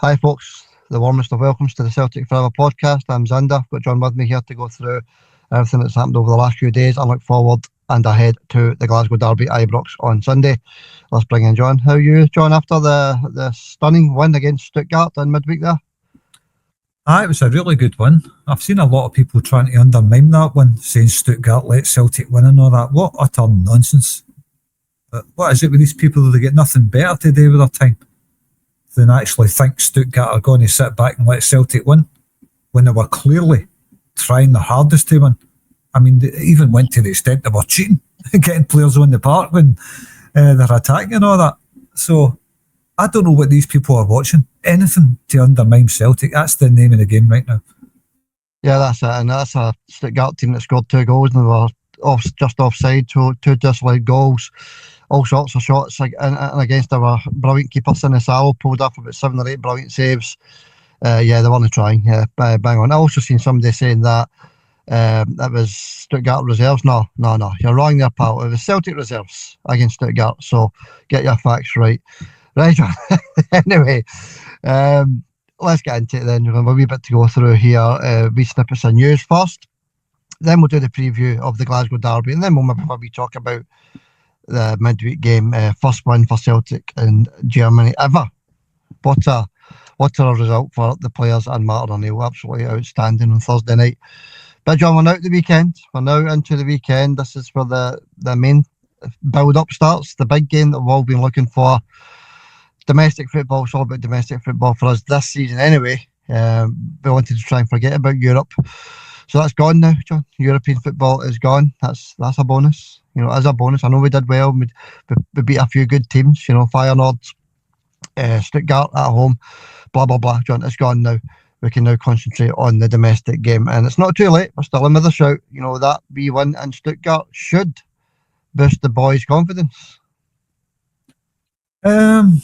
Hi folks, the warmest of welcomes to the Celtic Forever podcast. I'm Xander. I've got John with me here to go through everything that's happened over the last few days. I look forward and ahead to the Glasgow derby at Ibrox on Sunday. Let's bring in John. How are you, John, after the stunning win against Stuttgart in midweek there? It was a really good win. I've seen a lot of people trying to undermine that one, saying Stuttgart let Celtic win and all that. What utter nonsense. What is it with these people that they get nothing better to do with their time than actually think Stuttgart are going to sit back and let Celtic win when they were clearly trying their hardest to win? I mean, they even went to the extent they were cheating, getting players on the park when they're attacking and all that. So I don't know what these people are watching. Anything to undermine Celtic. That's the name of the game right now. Yeah, that's it. And that's a Stuttgart team that scored 2 goals and they were just offside, two disallowed goals. All sorts of shots and against our brilliant keeper Sinisalo, pulled off about 7 or 8 brilliant saves. They weren't trying. Bang on. I also seen somebody saying that that was Stuttgart reserves. No, you're wrong there, pal. It was Celtic reserves against Stuttgart. So get your facts right. Right, anyway, let's get into it then. We've a wee bit to go through here. Wee snippets of news first. Then we'll do the preview of the Glasgow derby, and then we'll maybe talk about the midweek game, first win for Celtic in Germany ever. What a result for the players and Martin O'Neill. Absolutely outstanding on Thursday night. But John, we're now at the weekend. We're now into the weekend. This is where the main build-up starts. The big game that we've all been looking for. Domestic football. It's all about domestic football for us this season anyway. We wanted to try and forget about Europe. So that's gone now, John. European football is gone. That's a bonus. You know, as a bonus. I know we did well. We beat a few good teams, you know, Feyenoord, Stuttgart at home, blah, blah, blah. John, it's gone now. We can now concentrate on the domestic game. And it's not too late. We're still in with a shout. You know, that wee win in Stuttgart should boost the boys' confidence. You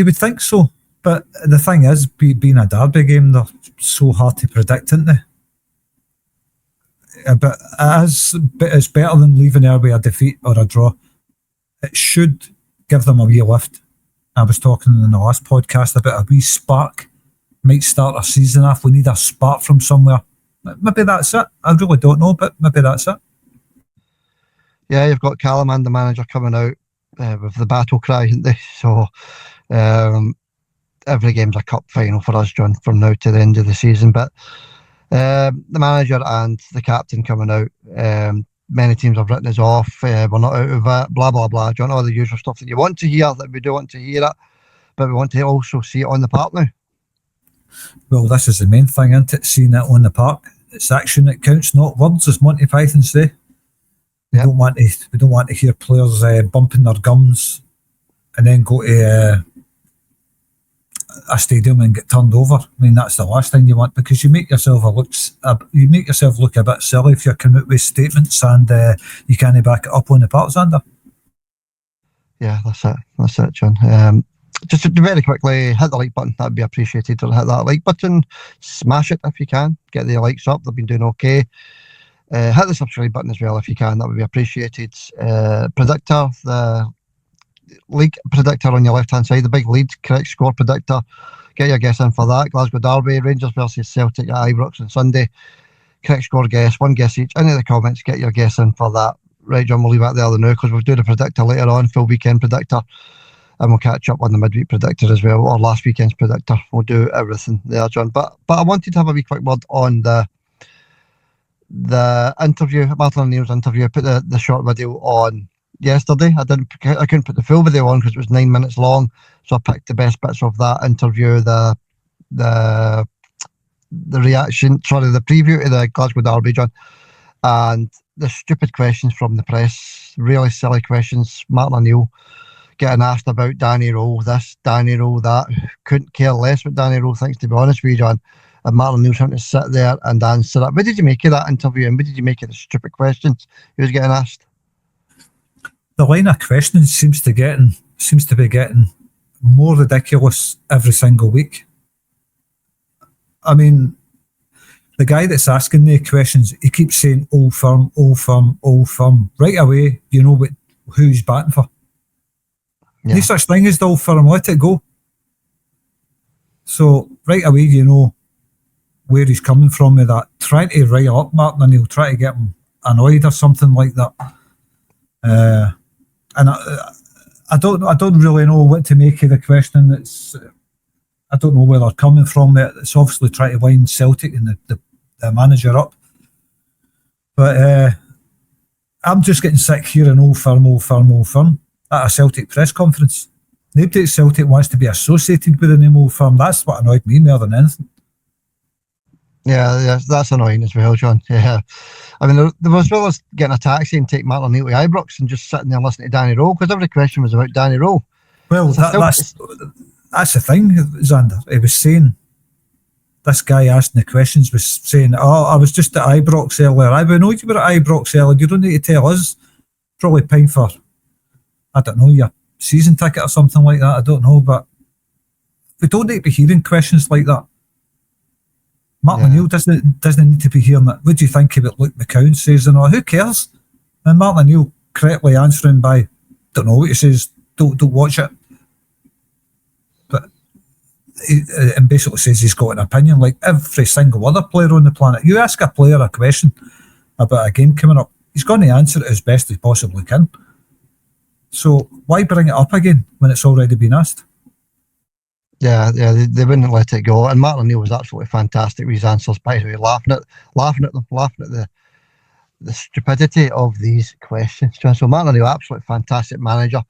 would think so. But the thing is, being a derby game, they're so hard to predict, aren't they? But it's better than leaving there with a defeat or a draw. It should give them a wee lift. I was talking in the last podcast about a wee spark. Might start a season off. We need a spark from somewhere. Maybe that's it. I really don't know, but maybe that's it. Yeah, you've got Callum and the manager coming out with the battle cry, haven't they? So every game's a cup final for us, John, from now to the end of the season. But the manager and the captain coming out. Many teams have written us off. We're not out of it. Blah, blah, blah. John, all the usual stuff that you want to hear, that we do want to hear it. But we want to also see it on the park now. Well, this is the main thing, isn't it? Seeing it on the park. It's action that counts, not words, as Monty Python say. We don't want to hear players bumping their gums and then go to a stadium and get turned over. I mean, that's the last thing you want, because you make yourself look a bit silly if you're coming out with statements and you can't back it up on the park, Xander. Yeah, that's it, John. Just very quickly, hit the like button. That'd be appreciated. Hit that like button, smash it if you can. Get the likes up. They've been doing okay. Hit the subscribe button as well if you can. That would be appreciated. Predictor, the league predictor on your left hand side, the big lead correct score predictor. Get your guess in for that. Glasgow derby, Rangers versus Celtic at Ibrox on Sunday. Correct score guess, one guess each. Into the comments, get your guess in for that. Right, John, we'll leave that there now because we'll do the predictor later on, full weekend predictor, and we'll catch up on the midweek predictor as well, or last weekend's predictor. We'll do everything there, John. But I wanted to have a wee quick word on the interview, Martin O'Neill's interview. I put the short video on yesterday. I couldn't put the full video on because it was 9 minutes long, so I picked the best bits of that interview, the reaction, the preview to the Glasgow derby, John, and the stupid questions from the press, really silly questions. Martin O'Neill getting asked about Danny Rowe this, Danny Rowe that. Couldn't care less what Danny Rowe thinks, to be honest with you, John. And Martin O'Neill's having to sit there and answer it. What did you make of that interview, and what did you make of the stupid questions he was getting asked? The line of questioning seems to be getting more ridiculous every single week. I mean, the guy that's asking the questions, he keeps saying old firm, old firm, old firm. Right away, you know who he's batting for. Yeah. No such thing as the old firm, let it go. So right away, you know where he's coming from with that. Trying to rile up Martin O'Neill, try to get him annoyed or something like that. And I don't really know what to make of the question. I don't know where they're coming from. It's obviously trying to wind Celtic and the manager up. But I'm just getting sick hearing old firm at a Celtic press conference. Nobody at Celtic wants to be associated with the name Old Firm. That's what annoyed me more than anything. Yeah, that's annoying as well, John. Yeah. I mean, there was well as getting a taxi and take Martin O'Neill to Ibrox and just sitting there listening to Danny Rowe, because every question was about Danny Rowe. Well, that's the thing, Xander. He was saying, this guy asking the questions was saying, I was just at Ibrox earlier. I know you were at Ibrox earlier. You don't need to tell us. Probably paying for, I don't know, your season ticket or something like that. I don't know, but we don't need to be hearing questions like that. Martin O'Neill doesn't need to be hearing that. What do you think about Luke McCown says and all? Who cares? And Martin O'Neill correctly answering by, don't know what he says, don't watch it. But and basically says he's got an opinion like every single other player on the planet. You ask a player a question about a game coming up, he's going to answer it as best he possibly can. So why bring it up again when it's already been asked? Yeah, they wouldn't let it go. And Martin O'Neill was absolutely fantastic with his answers, by the way, laughing at the stupidity of these questions. So Martin O'Neill, absolutely fantastic manager.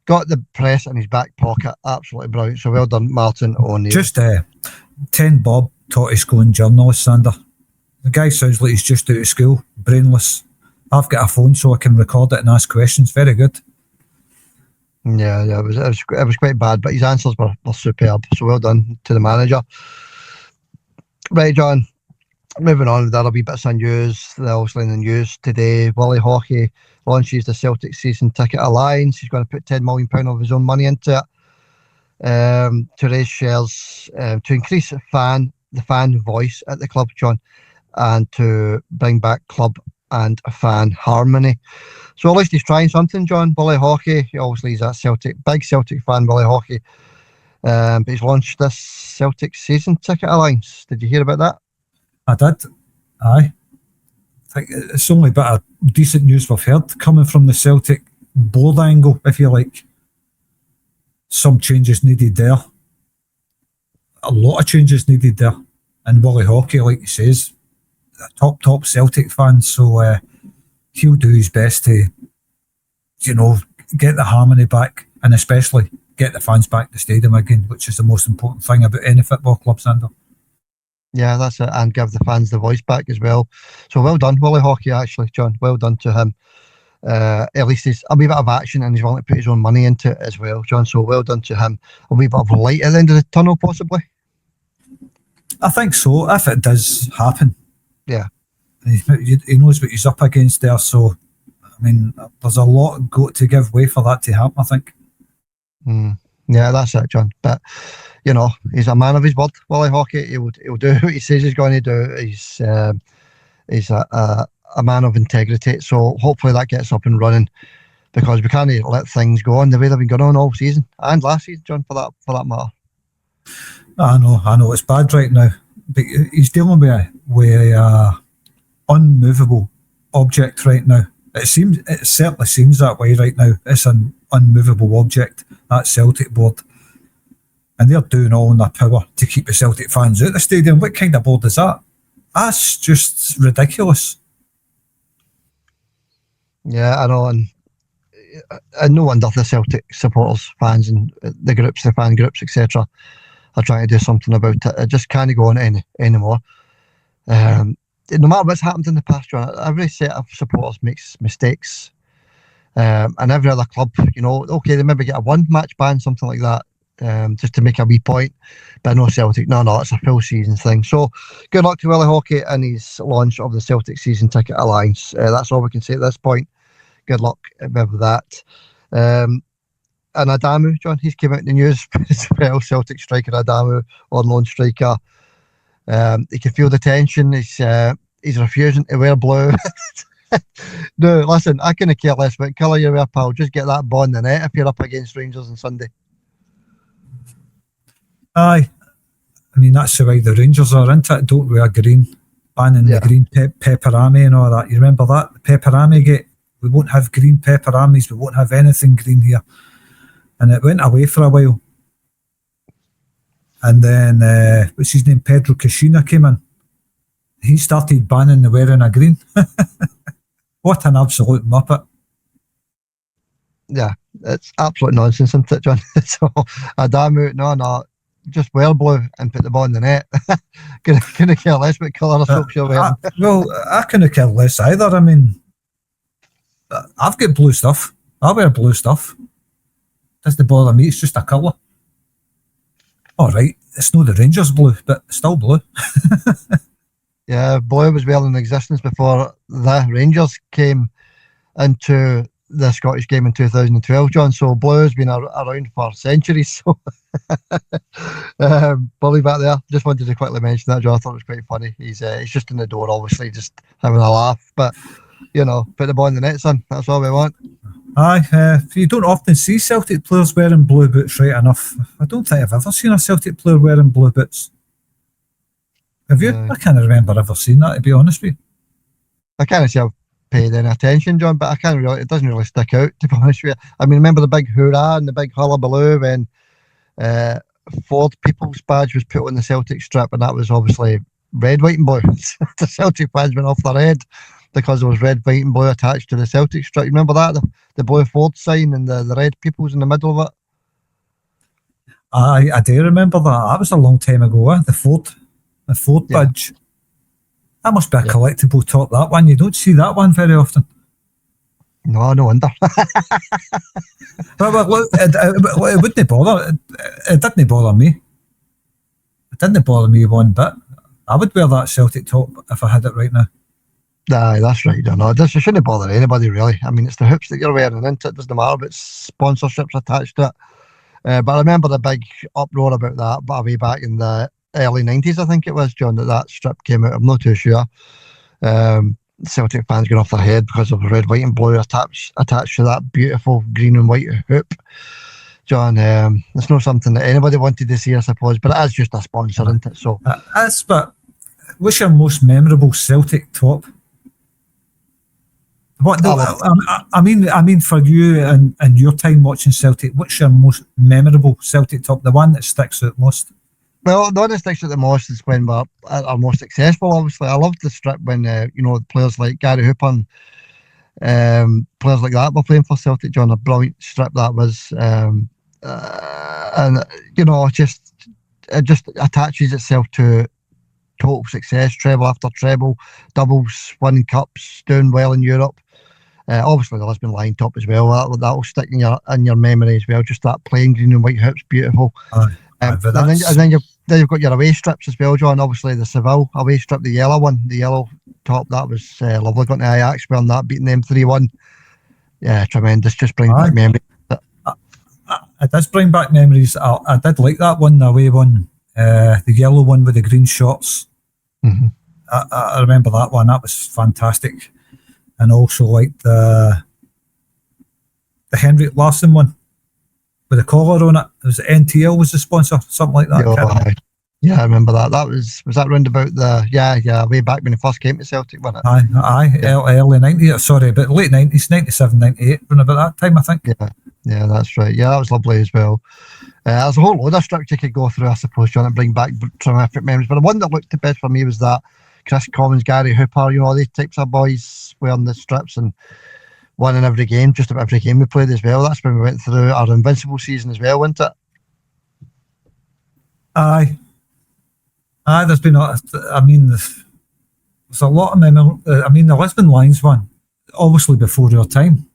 Got the press in his back pocket, absolutely brilliant. So well done, Martin O'Neill. Just 10 bob taught his schooling journalist, Sander. The guy sounds like he's just out of school, brainless. I've got a phone so I can record it and ask questions. Very good. Yeah, it was quite bad, but his answers were superb. So well done to the manager. Right, John. Moving on with other wee bits of news. Obviously in the news today, Willie Hawkey launches the Celtic Season Ticket Alliance. He's going to put £10 million of his own money into it to raise shares to increase the fan voice at the club, John, and to bring back club and fan harmony. So at least he's trying something, John. Willie Hawkey, obviously he's a big Celtic fan, Willie Hawkey. But he's launched this Celtic Season Ticket Alliance. Did you hear about that? I did. Aye. I think it's only a bit of decent news we've heard coming from the Celtic board angle, if you like. Some changes needed there. A lot of changes needed there. And Willie Hawkey, like he says, a top Celtic fan, so he'll do his best to, get the harmony back, and especially get the fans back to the stadium again, which is the most important thing about any football club, Sander. Yeah, that's it, and give the fans the voice back as well. So well done, Willie Hawkey, actually, John. Well done to him. At least he's a wee bit of action and he's willing to put his own money into it as well, John. So well done to him. A wee bit of light at the end of the tunnel, possibly. I think so, if it does happen. Yeah. He knows what he's up against there, so I mean, there's a lot got to give way for that to happen, I think. Yeah, that's it, John. But he's a man of his word, Willie Hawkey. He'll do what he says he's going to do. He's a man of integrity. So hopefully that gets up and running, because we can't let things go on the way they've been going on all season and last season, John, for that matter. I know it's bad right now. But he's dealing with a unmovable object right now. It certainly seems that way right now. It's an unmovable object, that Celtic board. And they're doing all in their power to keep the Celtic fans out of the stadium. What kind of board is that? That's just ridiculous. Yeah, I know, and no wonder the Celtic supporters, fans, and the fan groups, etc., are trying to do something about it. It just can't go on anymore. No matter what's happened in the past, John, every set of supporters makes mistakes. And every other club, okay, they maybe get a one-match ban, something like that, just to make a wee point. But no, Celtic, no, it's a full season thing. So good luck to Willie Hawkey and his launch of the Celtic Season Ticket Alliance. That's all we can say at this point. Good luck with that. And Adamu, John, he's came out in the news as well. Celtic striker Adamu, on loan striker. He can feel the tension. He's refusing to wear blue. No, listen, I couldn't care less what colour you wear, pal. Just get that ball in the net if you're up against Rangers on Sunday. Aye, I mean, that's the way the Rangers are, isn't it? Don't wear green, banning the green pepperami and all that. You remember that? The pepperami gate. We won't have green pepperamis. We won't have anything green here. And it went away for a while. And then, what's his name? Pedro Caixinha came in. He started banning the wearing of green. What an absolute muppet. Yeah, it's absolute nonsense, isn't it, John? So, no, just wear blue and put the ball in the net. Couldn't care less what colour of socks you're wearing. I couldn't care less either. I mean, I've got blue stuff. I wear blue stuff. Doesn't bother me, it's just a colour. Alright, it's not the Rangers blue, but still blue. Yeah, blue was well in existence before the Rangers came into the Scottish game in 2012, John. So blue has been around for centuries. So Bully back there. Just wanted to quickly mention that, John. I thought it was quite funny. He's just in the door, obviously, just having a laugh. But put the ball in the net, son. That's all we want. Aye, you don't often see Celtic players wearing blue boots, right enough. I don't think I've ever seen a Celtic player wearing blue boots. Have you? I can't remember ever seen that, to be honest with you. I can't say I've paid any attention, John, but it doesn't really stick out, to be honest with you. I mean, remember the big hurrah and the big hullabaloo when Ford People's badge was put on the Celtic strip, and that was obviously red, white and blue. The Celtic badge went off their head because there was red, white and blue attached to the Celtic strip. You remember that? The blue Ford sign and the red People's in the middle of it? I do remember that. That was a long time ago, the Ford badge. That must be a collectible top, that one. You don't see that one very often. No wonder. Well, it wouldn't bother. It didn't bother me. It didn't bother me one bit. I would wear that Celtic top if I had it right now. Aye, that's right. No, it shouldn't bother anybody, really. I mean, it's the hoops that you're wearing, isn't it? It doesn't matter about sponsorships attached to it. But I remember the big uproar about that, but way back in the early 90s, I think it was, John, that strip came out. I'm not too sure. Celtic fans got off their head because of the red, white and blue attached to that beautiful green and white hoop. John, it's not something that anybody wanted to see, I suppose, but it is just a sponsor, isn't it? So, but what's your most memorable Celtic top? I mean, for you and your time watching Celtic, what's your most memorable Celtic top? The one that sticks out most? Well, the one that sticks out the most is when we're our most successful. Obviously, I loved the strip when players like Gary Hooper and players like that were playing for Celtic. John, a brilliant strip that was, and it just attaches itself to total success, treble after treble, doubles, winning cups, doing well in Europe. Obviously, the Lisbon line top as well. That'll stick in your memory as well. Just that plain green and white hoops, beautiful. And then you've got your away strips as well, John. Obviously, the Seville away strip, the yellow one, the yellow top, that was lovely. Going to Ajax, wearing that, beating them 3-1. Yeah, tremendous. Just brings back memories. It does bring back memories. I did like that one, the away one, the yellow one with the green shorts. Mm-hmm. I remember that one. That was fantastic. And also like the Henrik Larsson one with the collar on it. It was NTL was the sponsor, something like that. Yeah, I remember that. That was that round about way back when he first came to Celtic, wasn't it? Aye, early 90s, sorry, but late 90s, 97, 98, around about that time, I think. Yeah, that's right. Yeah, that was lovely as well. There's a whole load of strips you could go through, I suppose, John, and bring back terrific memories. But the one that looked the best for me was that Chris Commons, Gary Hooper, these types of boys wearing the strips and winning every game, just about every game we played as well. That's when we went through our invincible season as well, wasn't it? Aye, there's been there's a lot of memory. The Lisbon Lions one, obviously before your time,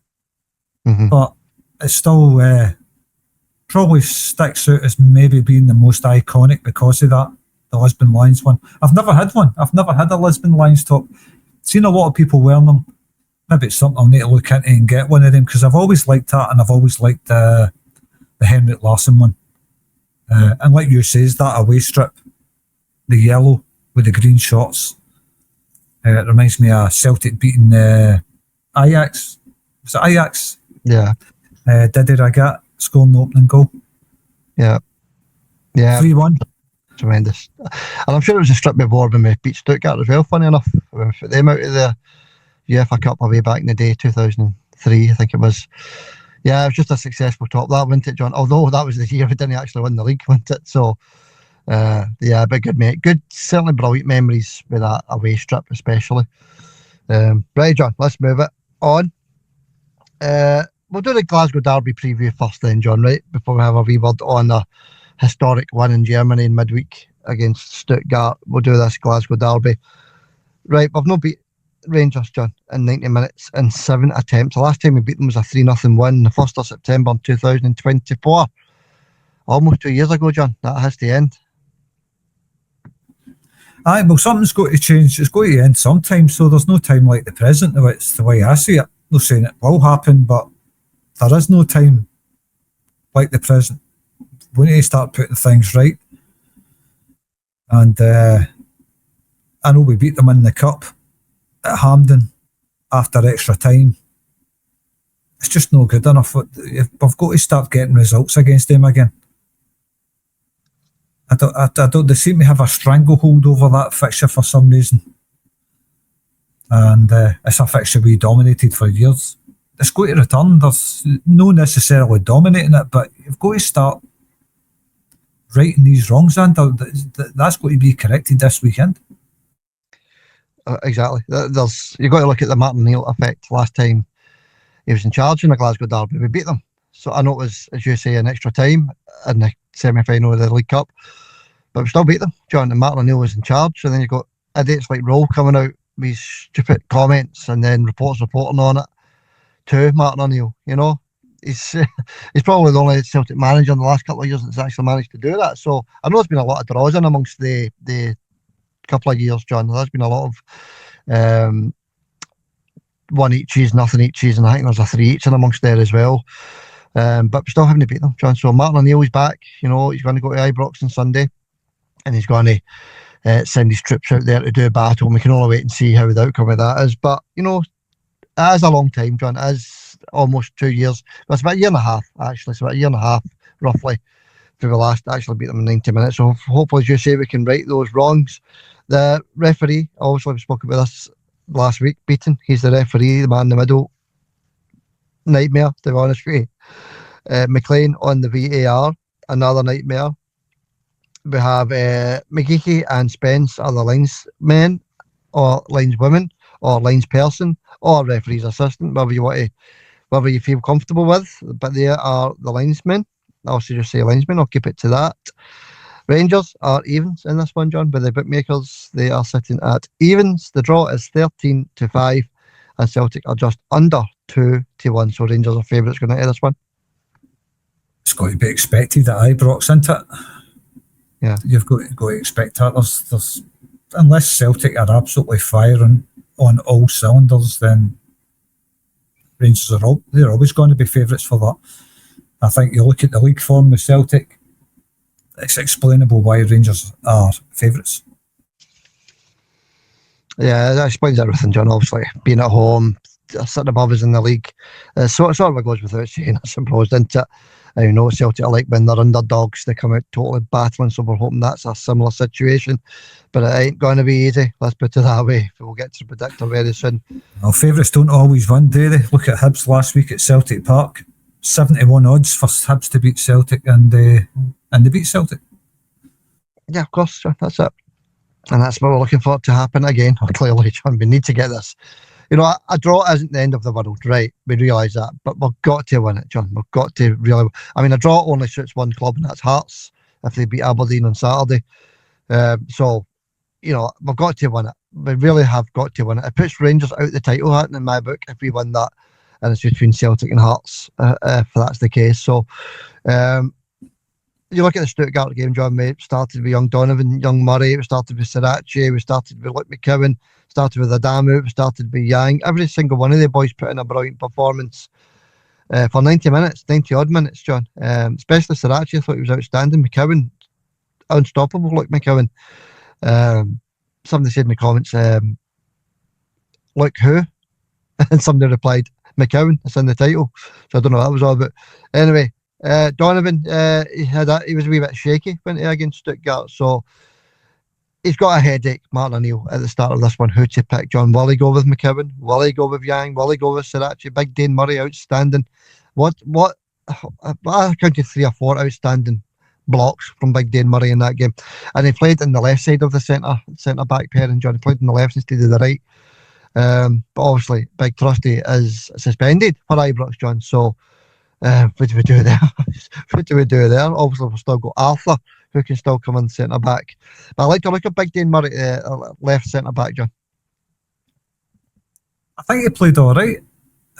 but it still probably sticks out as maybe being the most iconic because of that, the Lisbon Lions one. I've never had one. I've never had a Lisbon Lions top. Seen a lot of people wearing them. Maybe it's something I'll need to look into and get one of them, because I've always liked that, and I've always liked the Henrik Larsson one. And like you says, that away strip, the yellow with the green shorts, it reminds me of Celtic beating Ajax. Was it Ajax? Yeah. Didi Ragat scoring the opening goal. Yeah. 3-1. tremendous. And I'm sure it was a strip before when we beat Stuttgart as well, funny enough. We put them out of the UEFA Cup away back in the day, 2003, I think it was. Yeah, it was just a successful top, that, wasn't it, John? Although that was the year we didn't actually win the league, wasn't it? So, yeah, but good, mate. Good, certainly brilliant memories with that away strip, especially. Right, John, let's move it on. We'll do the Glasgow Derby preview first then, John, right? Before we have a wee word on a historic win in Germany in midweek against Stuttgart. We'll do this Glasgow Derby. Right, we've not beat Rangers, John, in 90 minutes in 7 attempts. The last time we beat them was a 3-0 win, the 1st of September 2024. Almost 2 years ago, John. That has to end. Aye, well, something's got to change. It's got to end sometime, so there's no time like the present. It's the way I see it. Not saying it will happen, but there is no time like the present. We need to start putting things right. And I know we beat them in the Cup at Hampden after extra time. It's just no good enough. We've got to start getting results against them again. I don't. They seem to have a stranglehold over that fixture for some reason, and it's a fixture we dominated for years. It's going to return. There's no necessarily dominating it, but you've got to start righting these wrongs, and that's going to be corrected this weekend. Exactly. You've got to look at the Martin O'Neill effect. Last time he was in charge in the Glasgow Derby, we beat them. So I know it was, as you say, an extra time in the semi-final of the League Cup, but we still beat them, John. And Martin O'Neill was in charge, and then you've got idiots like Roll coming out with stupid comments and then reporters reporting on it to Martin O'Neill. You know, he's probably the only Celtic manager in the last couple of years that's actually managed to do that. So I know there's been a lot of draws in amongst the couple of years, John. There's been a lot of 1 eaches, nothing eaches, and I think there's a 3 each in amongst there as well. But we still haven't beat them, John. So Martin O'Neill is back. You know, he's going to go to Ibrox on Sunday, and he's going to send his troops out there to do a battle. And we can only wait and see how the outcome of that is. But you know, it is a long time, John. It is almost 2 years. Well, it's about a year and a half, actually. It's about a year and a half, roughly, for the last actually beat them in 90 minutes. So hopefully, as you say, we can right those wrongs. The referee, obviously, we spoke about this last week. Beaton, he's the referee, the man in the middle. Nightmare, to be honest with you. McLean on the VAR, another nightmare. We have McGeechy and Spence are the linesmen, or lineswomen, or linesperson, or referee's assistant, whatever you feel comfortable with. But they are the linesmen. I'll just say linesmen. I'll keep it to that. Rangers are evens in this one, John, but the bookmakers, they are sitting at evens. The draw is 13-5, and Celtic are just under 2-1. So Rangers are favourites going into this one. It's got to be expected at Ibrox, isn't it? Yeah, you've got to expect that. There's unless Celtic are absolutely firing on all cylinders, then Rangers they're always going to be favourites for that. I think you look at the league form with Celtic, it's explainable why Rangers are favourites. Yeah, that explains everything, John. Obviously, being at home, sitting above us in the league, sort of goes without saying, I suppose, isn't it? You know, Celtic are like when they're underdogs, they come out totally battling, so we're hoping that's a similar situation. But it ain't going to be easy, let's put it that way. We'll get to the predictor very soon. Well, favourites don't always win, do they? Look at Hibs last week at Celtic Park. 71 odds for Hibs to beat Celtic, and they beat Celtic. Yeah, of course, John, that's it. And that's what we're looking for to happen again. Clearly, John, we need to get this. You know, a draw isn't the end of the world, right? We realise that, but we've got to win it, John. We've got to really. I mean, a draw only suits one club, and that's Hearts. If they beat Aberdeen on Saturday, so you know we've got to win it. We really have got to win it. It puts Rangers out the title hat in my book if we win that, and it's between Celtic and Hearts if that's the case. So, you look at the Stuttgart game, John. We started with young Donovan, young Murray. We started with Sriracha. We started with Luke McKeown. Started with Adamu, we started with Yang. Every single one of the boys put in a brilliant performance for 90 minutes, 90 odd minutes, John. Especially Sriracha, I thought he was outstanding. McKeown, unstoppable, like McKeown. Somebody said in the comments, look who? And somebody replied, McKeown, it's in the title. So I don't know what that was all about. Anyway, Donovan, he was a wee bit shaky when he against Stuttgart, so he's got a headache, Martin O'Neill, at the start of this one. Who to pick, John? Will he go with McKibben? Will he go with Yang? Will he go with Sirachi? Big Dane Murray, outstanding. I counted 3 or 4 outstanding blocks from Big Dane Murray in that game. And he played in the left side of the centre back pairing, John. He played on the left instead of the right. But obviously, Big Trusty is suspended for Ibrox, John. So, what do we do there? What do we do there? Obviously, we've still got Arthur, who can still come in centre back. But I like to look at Big Dane Murray, left centre back, John. I think he played all right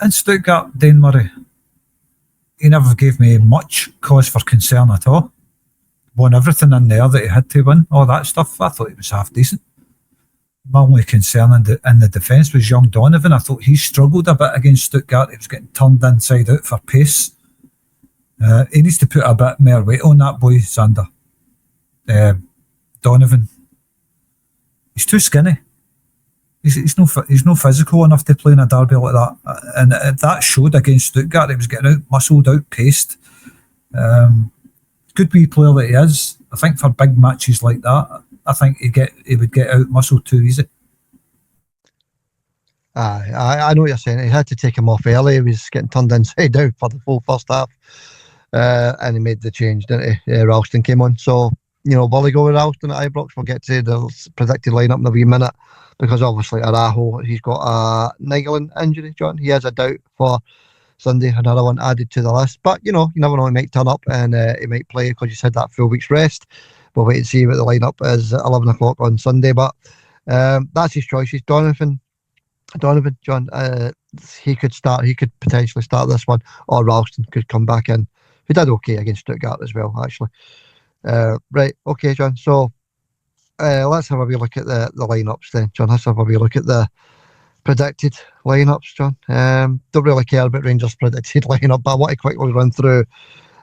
in Stuttgart, Dane Murray. He never gave me much cause for concern at all. Won everything in there that he had to win, all that stuff. I thought he was half decent. My only concern in the defence was young Donovan. I thought he struggled a bit against Stuttgart. He was getting turned inside out for pace. He needs to put a bit more weight on that boy, Sander. Donovan. He's too skinny. He's no physical enough to play in a derby like that. And that showed against Stuttgart. He was getting out muscled, out paced. Good wee player that he is. I think for big matches like that, I think he would get out muscled too easy. I know what you're saying. He had to take him off early. He was getting turned inside out for the full first half. And he made the change, didn't he? Ralston came on. So, will he go with Ralston at Ibrox? We'll get to the predicted lineup in a wee minute. Because obviously Arajo, he's got a niggling injury, John. He has a doubt for Sunday, another one added to the list. But, you never know, he might turn up and he might play because he's had that full week's rest. We'll wait and see what the lineup is at 11 o'clock on Sunday. But that's his choice. He's Donovan, John. He could potentially start this one, or Ralston could come back in. He did okay against Stuttgart as well, actually. Right, okay, John. So, let's have a wee look at the lineups then, John. Let's have a wee look at the predicted lineups, John. Don't really care about Rangers' predicted lineup, but I want to quickly run through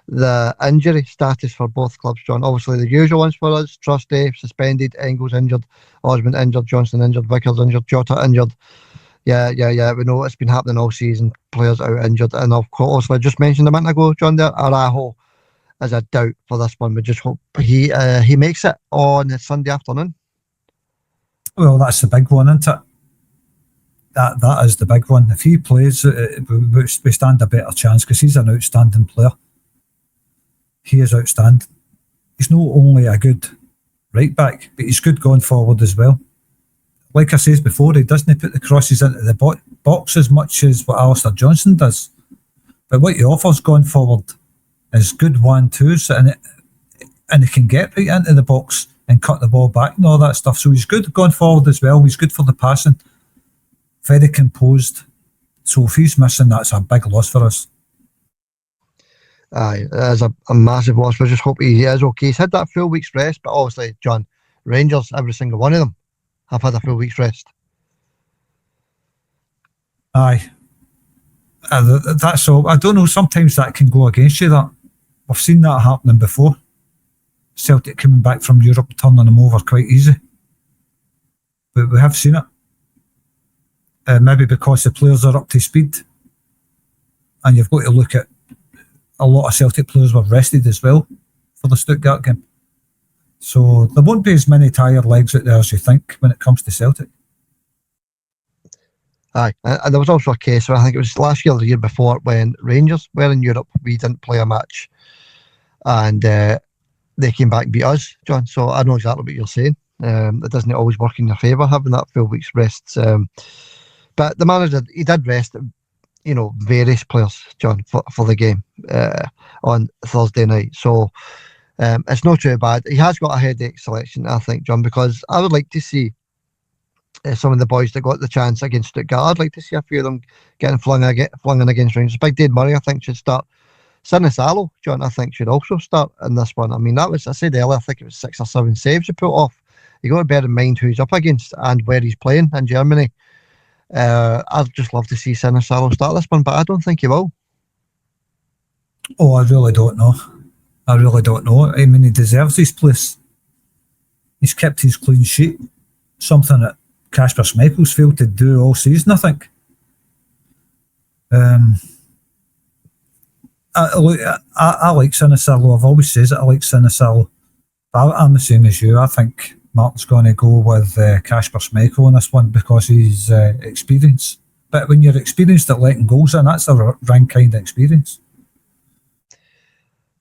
the injury status for both clubs, John. Obviously, the usual ones for us: Trusty suspended, Engels injured, Osmond injured, Johnson injured, Vickers injured, Jota injured. Yeah. We know it's been happening all season. Players out injured, and of course, I just mentioned a minute ago, John, there, Arajo is a doubt for this one. We just hope he makes it on Sunday afternoon. Well, that's the big one, isn't it? That is the big one. If he plays, we stand a better chance because he's an outstanding player. He is outstanding. He's not only a good right back, but he's good going forward as well. Like I said before, he doesn't put the crosses into the box as much as what Alistair Johnson does. But what he offers going forward is good 1-2s, and he can get right into the box and cut the ball back and all that stuff. So he's good going forward as well. He's good for the passing. Very composed. So if he's missing, that's a big loss for us. Aye, it is a massive loss. We just hope he is okay. He's had that full week's rest, but obviously, John, Rangers, every single one of them have had a full week's rest. Aye. That's all. I don't know, sometimes that can go against you. That we've seen that happening before. Celtic coming back from Europe, turning them over quite easy. But we have seen it. Maybe because the players are up to speed. And you've got to look at a lot of Celtic players were rested as well for the Stuttgart game. So there won't be as many tired legs out there as you think when it comes to Celtic. Aye, and there was also a case where I think it was last year or the year before when Rangers were in Europe, we didn't play a match and they came back and beat us, John. So I know exactly what you're saying. It doesn't always work in your favour having that full week's rest. But the manager, he did rest, various players, John, for the game on Thursday night. So it's not too bad. He has got a headache selection, I think, John, because I would like to see some of the boys that got the chance against Stuttgart. I'd like to see a few of them getting flung in against Rangers. Big Dane Murray, I think, should start. Sinisalo, John, I think, should also start in this one. I mean, I said earlier, I think it was 6 or 7 saves he put off. You got to bear in mind who he's up against and where he's playing in Germany. I'd just love to see Sinisalo start this one, but I don't think he will. Oh, I really don't know. I mean, he deserves his place. He's kept his clean sheet. Something that Kasper Schmeichel's failed to do all season, I think. I like Sinisalo. I've always said it. I like Sinisalo. I'm the same as you. I think Martin's going to go with Kasper Schmeichel on this one because he's experienced. But when you're experienced at letting goals in, that's the right kind of experience.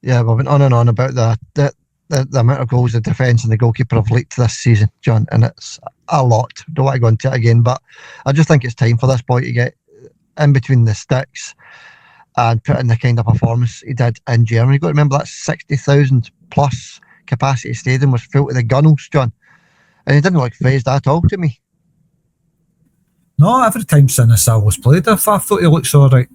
Yeah, we've been on and on about the amount of goals the defence and the goalkeeper have leaked this season, John, and it's a lot. Don't want to go into it again, but I just think it's time for this boy to get in between the sticks and put in the kind of performance he did in Germany. You've got to remember that 60,000 plus capacity stadium was filled to the gunnels, John, and he didn't look phased at all to me. No, every time Sinisal was played, I thought he looked all right.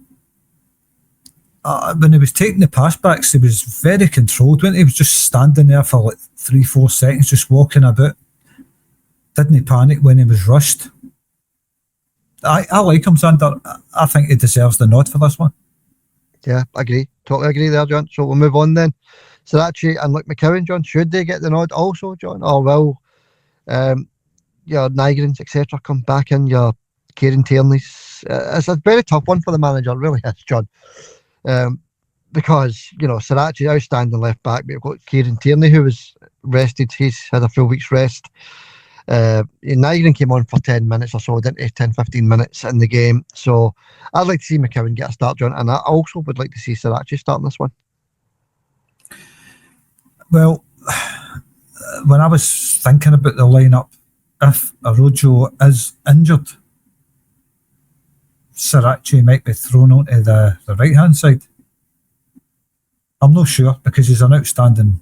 When he was taking the pass backs, he was very controlled. When he was just standing there for like 3-4 seconds, just walking about. Didn't he panic when he was rushed? I like him, Xander. I think he deserves the nod for this one. Yeah, agree. Totally agree there, John. So we'll move on then. Sirachi and Luke McCowan, John, should they get the nod also, John? Or will your Nygrens, etc., come back in, your Kieran Tierney's? It's a very tough one for the manager, it really is, John. Because, Sirachi, outstanding left back, but we've got Kieran Tierney, who was rested. He's had a full week's rest. Nygren came on for 10 minutes or so, didn't he? 10-15 minutes in the game. So I'd like to see McCowan get a start, John, and I also would like to see Sirachi starting this one. Well, when I was thinking about the lineup, if Arojo is injured, Sirachi might be thrown onto the right-hand side. I'm not sure because he's an outstanding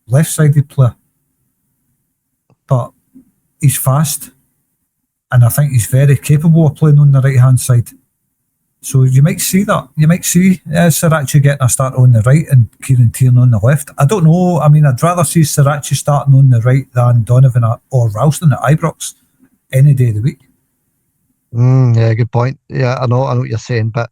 left-sided player. But he's fast and I think he's very capable of playing on the right-hand side. So you might see that. You might see Sirachi getting a start on the right and Kieran Tierney on the left. I don't know. I mean, I'd rather see Sirachi starting on the right than Donovan or Ralston at Ibrox any day of the week. Yeah, good point. Yeah, I know what you're saying, but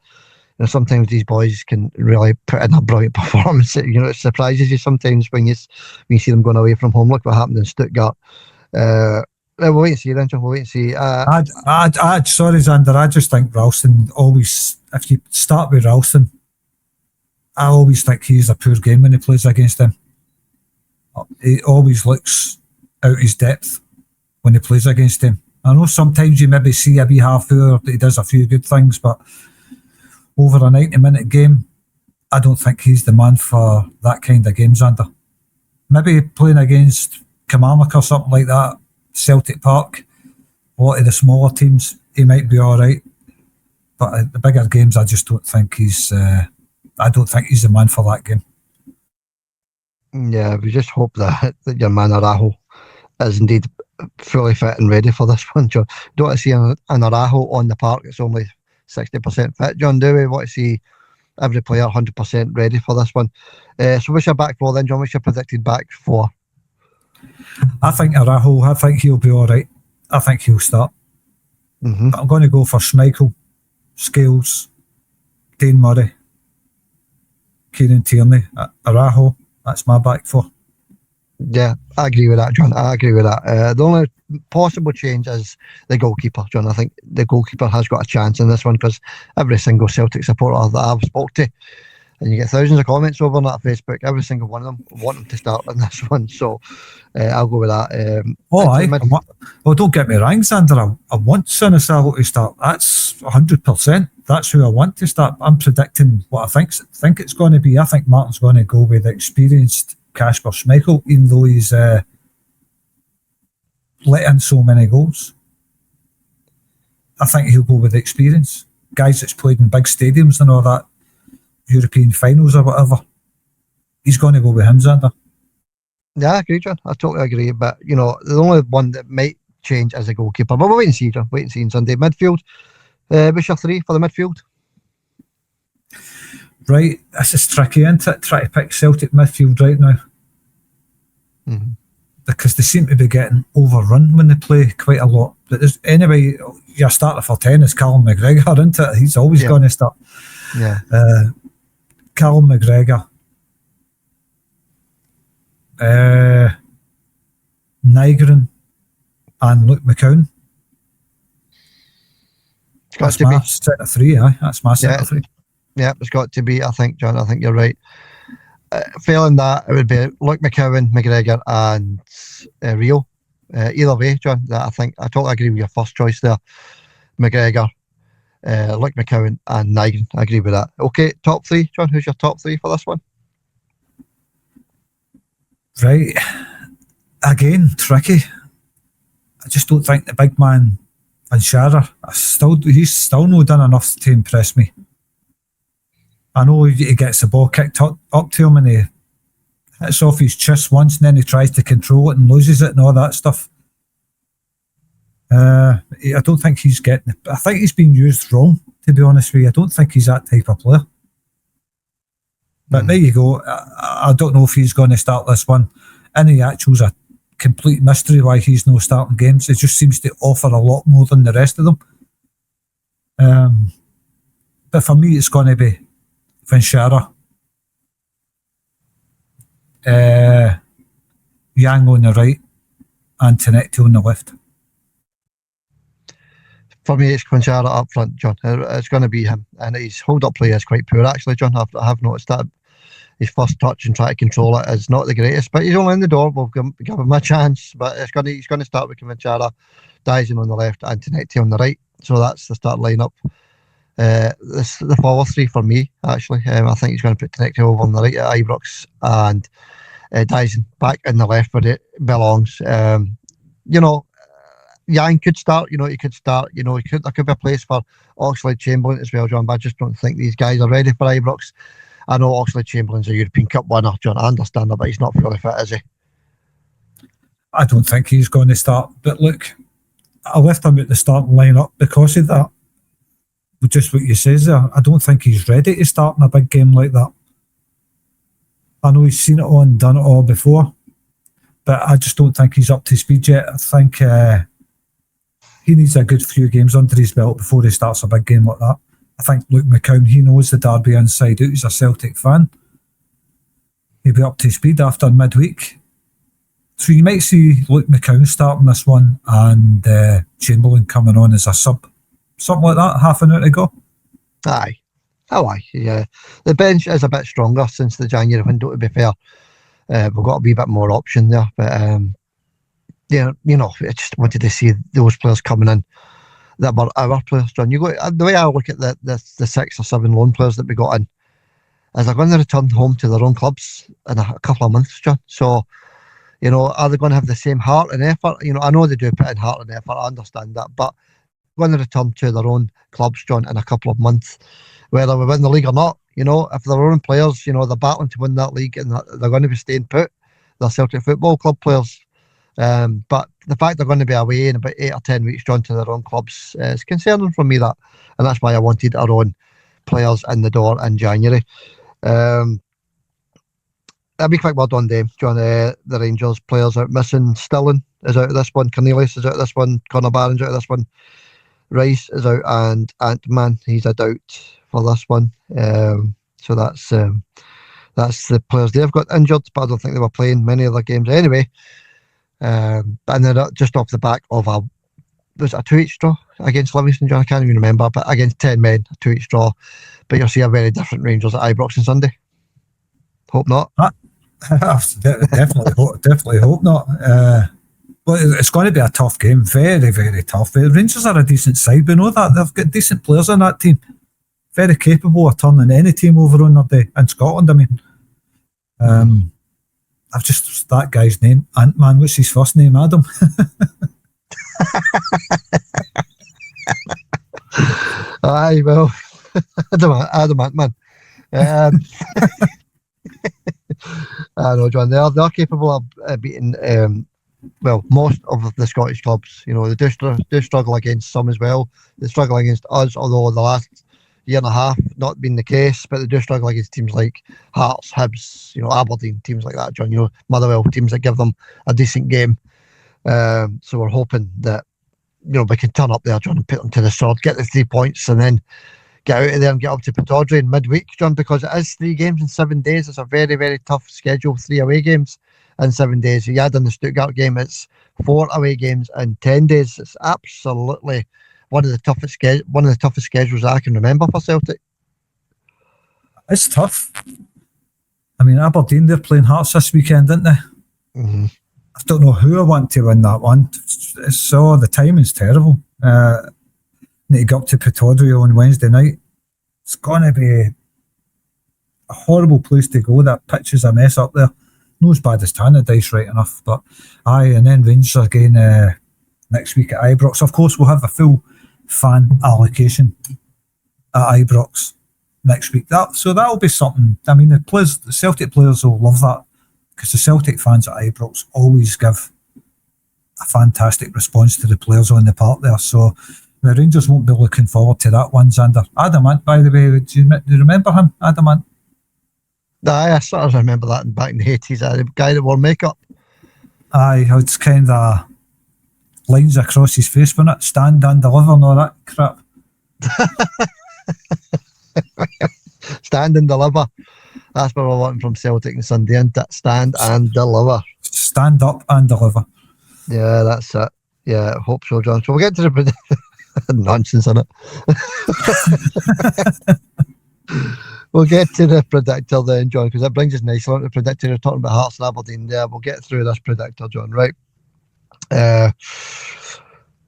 sometimes these boys can really put in a brilliant performance. It surprises you sometimes when you see them going away from home. Look what happened in Stuttgart. We'll wait and see then, John. We'll wait and see. Sorry, Xander. I just think Ralston always, if you start with Ralston, I always think he's a poor game when he plays against him. He always looks out his depth when he plays against him. I know sometimes you maybe see a wee half hour that he does a few good things, but over a 90-minute game, I don't think he's the man for that kind of game, Xander. Maybe playing against Kilmarnock or something like that, Celtic Park, a lot of the smaller teams, he might be all right. But at the bigger games, I just don't think he's. I don't think he's the man for that game. Yeah, we just hope that your man Arajo is indeed fully fit and ready for this one, John. Don't want to see an Arajo on the park. It's only 60% fit, John. Do we want to see every player 100% ready for this one? So what's your back four then, John? What's your predicted back four? I think Arajo, I think he'll be all right. I think he'll start. Mm-hmm. But I'm going to go for Schmeichel, Scales, Dane Murray, Kieran Tierney, Arajo. That's my back four. Yeah, I agree with that, John. I agree with that. The only possible change is the goalkeeper, John. I think the goalkeeper has got a chance in this one because every single Celtic supporter that I've spoke to, and you get thousands of comments over on that Facebook, every single one of them want him to start in this one. So I'll go with that. Don't get me wrong, Xander. I want Sinisalo to start. That's 100%. That's who I want to start. I'm predicting what I think it's going to be. I think Martin's going to go with experienced Kasper Schmeichel, even though he's let in so many goals. I think he'll go with experience. Guys that's played in big stadiums and all that, European finals or whatever. He's going to go with him, Xander. Yeah, I agree, John. I totally agree. But, the only one that might change is a goalkeeper. But we'll wait and see, John. Wait and see on Sunday. Midfield. What's your three for the midfield? Right. This is tricky, isn't it? Try to pick Celtic midfield right now. Mm-hmm. Because they seem to be getting overrun when they play quite a lot. But anyway, your starter for 10 is Callum McGregor, isn't it? He's always going to start. Yeah. Callum McGregor. Nygren and Luke McCowan. That's my set of three, aye. That's my set of three. Yeah, it's got to be, I think, John. I think you're right. Failing that, it would be Luke McCowan, McGregor, and Rio. Either way, John, I think I totally agree with your first choice there. McGregor, Luke McCowan, and Nigel. I agree with that. Okay, top three, John. Who's your top three for this one? Right. Again, tricky. I just don't think the big man and Sharer, he's still not done enough to impress me. I know he gets the ball kicked up to him and he hits off his chest once and then he tries to control it and loses it and all that stuff. I don't think he's getting... I think he's been used wrong, to be honest with you. I don't think he's that type of player. But there you go. I don't know if he's going to start this one. Any actuals a complete mystery why he's no starting games. It just seems to offer a lot more than the rest of them. But for me, it's going to be Finchara, Yang on the right, and Tinecti on the left. For me, it's Quinchara up front, John. It's going to be him. And his hold-up play is quite poor, actually, John. I have noticed that. His first touch and try to control it is not the greatest, but he's only in the door. We'll give him a chance. But he's going to start with Quinchara, Dyson on the left, and Tinecti on the right. So that's the start lineup. The follow three for me, actually. I think he's going to put Tinecti over on the right at Ibrox and Dyson back in the left where it belongs. Yang could start, he could start, there could be a place for Oxlade-Chamberlain as well, John, but I just don't think these guys are ready for Ibrox. I know Oxlade-Chamberlain's a European Cup winner, John, I understand that, but he's not fully fit, is he? I don't think he's going to start, but look, I left him at the starting line-up because of that. But just what you says there, I don't think he's ready to start in a big game like that. I know he's seen it all and done it all before, but I just don't think he's up to speed yet. I think he needs a good few games under his belt before he starts a big game like that. I think Luke McCown, he knows the derby inside out. He's a Celtic fan. He'll be up to speed after midweek. So you might see Luke McCown starting this one and Chamberlain coming on as a sub. Something like that, half an hour to go. Aye. Yeah. The bench is a bit stronger since the January window, to be fair. We've got a wee bit more option there. But, I just wanted to see those players coming in that were our players, John. The way I look at the 6 or 7 loan players that we got in is they're going to return home to their own clubs in a couple of months, John. So, are they going to have the same heart and effort? I know they do put in heart and effort, I understand that, but going to return to their own clubs, John, in a couple of months, whether we win the league or not. If they're our own players, they're battling to win that league and they're going to be staying put. They're Celtic Football Club players. But the fact they're going to be away in about 8 or 10 weeks, John, to their own clubs is concerning for me, that. And that's why I wanted our own players in the door in January. A wee quick word on them, John. The Rangers players out missing. Stillen is out of this one. Cornelius is out of this one. Connor Barron's out of this one. Rice is out, and Ant-Man, he's a doubt for this one. So that's the players they've got injured, but I don't think they were playing many of their games anyway. And then just off the back of was it a 2-each draw against Livingston, John? I can't even remember, but against 10 men, a 2-each draw. But you'll see a very different Rangers at Ibrox on Sunday. Hope not. Definitely hope not. Well, it's going to be a tough game, very, very tough. The Rangers are a decent side, we know that. They've got decent players on that team. Very capable of turning any team over on their day. In Scotland, I mean. I've just, that guy's name, Ant-Man, what's his first name, Adam? Aye, well, Adam Ant-Man. I know, John, they're capable of beating most of the Scottish clubs. They do struggle against some as well. They struggle against us, although the last year and a half not been the case, but they do struggle against teams like Hearts, Hibs, Aberdeen, teams like that, John, Motherwell, teams that give them a decent game. So we're hoping that we can turn up there, John, and put them to the sword, get the 3 points, and then get out of there and get up to Pittodrie in midweek, John, because it is 3 games in 7 days. It's a very, very tough schedule, 3 away games in 7 days. You add in the Stuttgart game, it's 4 away games in 10 days. It's absolutely one of the toughest schedules I can remember for Celtic. It's tough. I mean, Aberdeen, they're playing Hearts this weekend, didn't they? Mm-hmm. I don't know who I want to win that one. So the timing's terrible. Need to go up to Pretoria on Wednesday night. It's going to be a horrible place to go. That pitch is a mess up there. No as bad as Tannadice, right enough. But and then Rangers again next week at Ibrox. Of course, we'll have a full fan allocation at Ibrox next week. So that'll be something. I mean, the Celtic players will love that, because the Celtic fans at Ibrox always give a fantastic response to the players on the park there. So the Rangers won't be looking forward to that one, Xander. Adamant, by the way, do you remember him, Adamant? Aye, I sort of remember that back in the 80s, the guy that wore makeup. Aye, it's kind of lines across his face, wasn't it? Stand and deliver and all that crap. Stand and deliver. That's what we're wanting from Celtic on Sunday, isn't it? Stand and deliver. Stand up and deliver. Yeah, that's it. Yeah, I hope so, John. So we'll get to the nonsense on it. We'll get to the predictor then, John, because that brings us nicely on to the predictor. You're talking about Hearts and Aberdeen there. We'll get through this predictor, John, right? By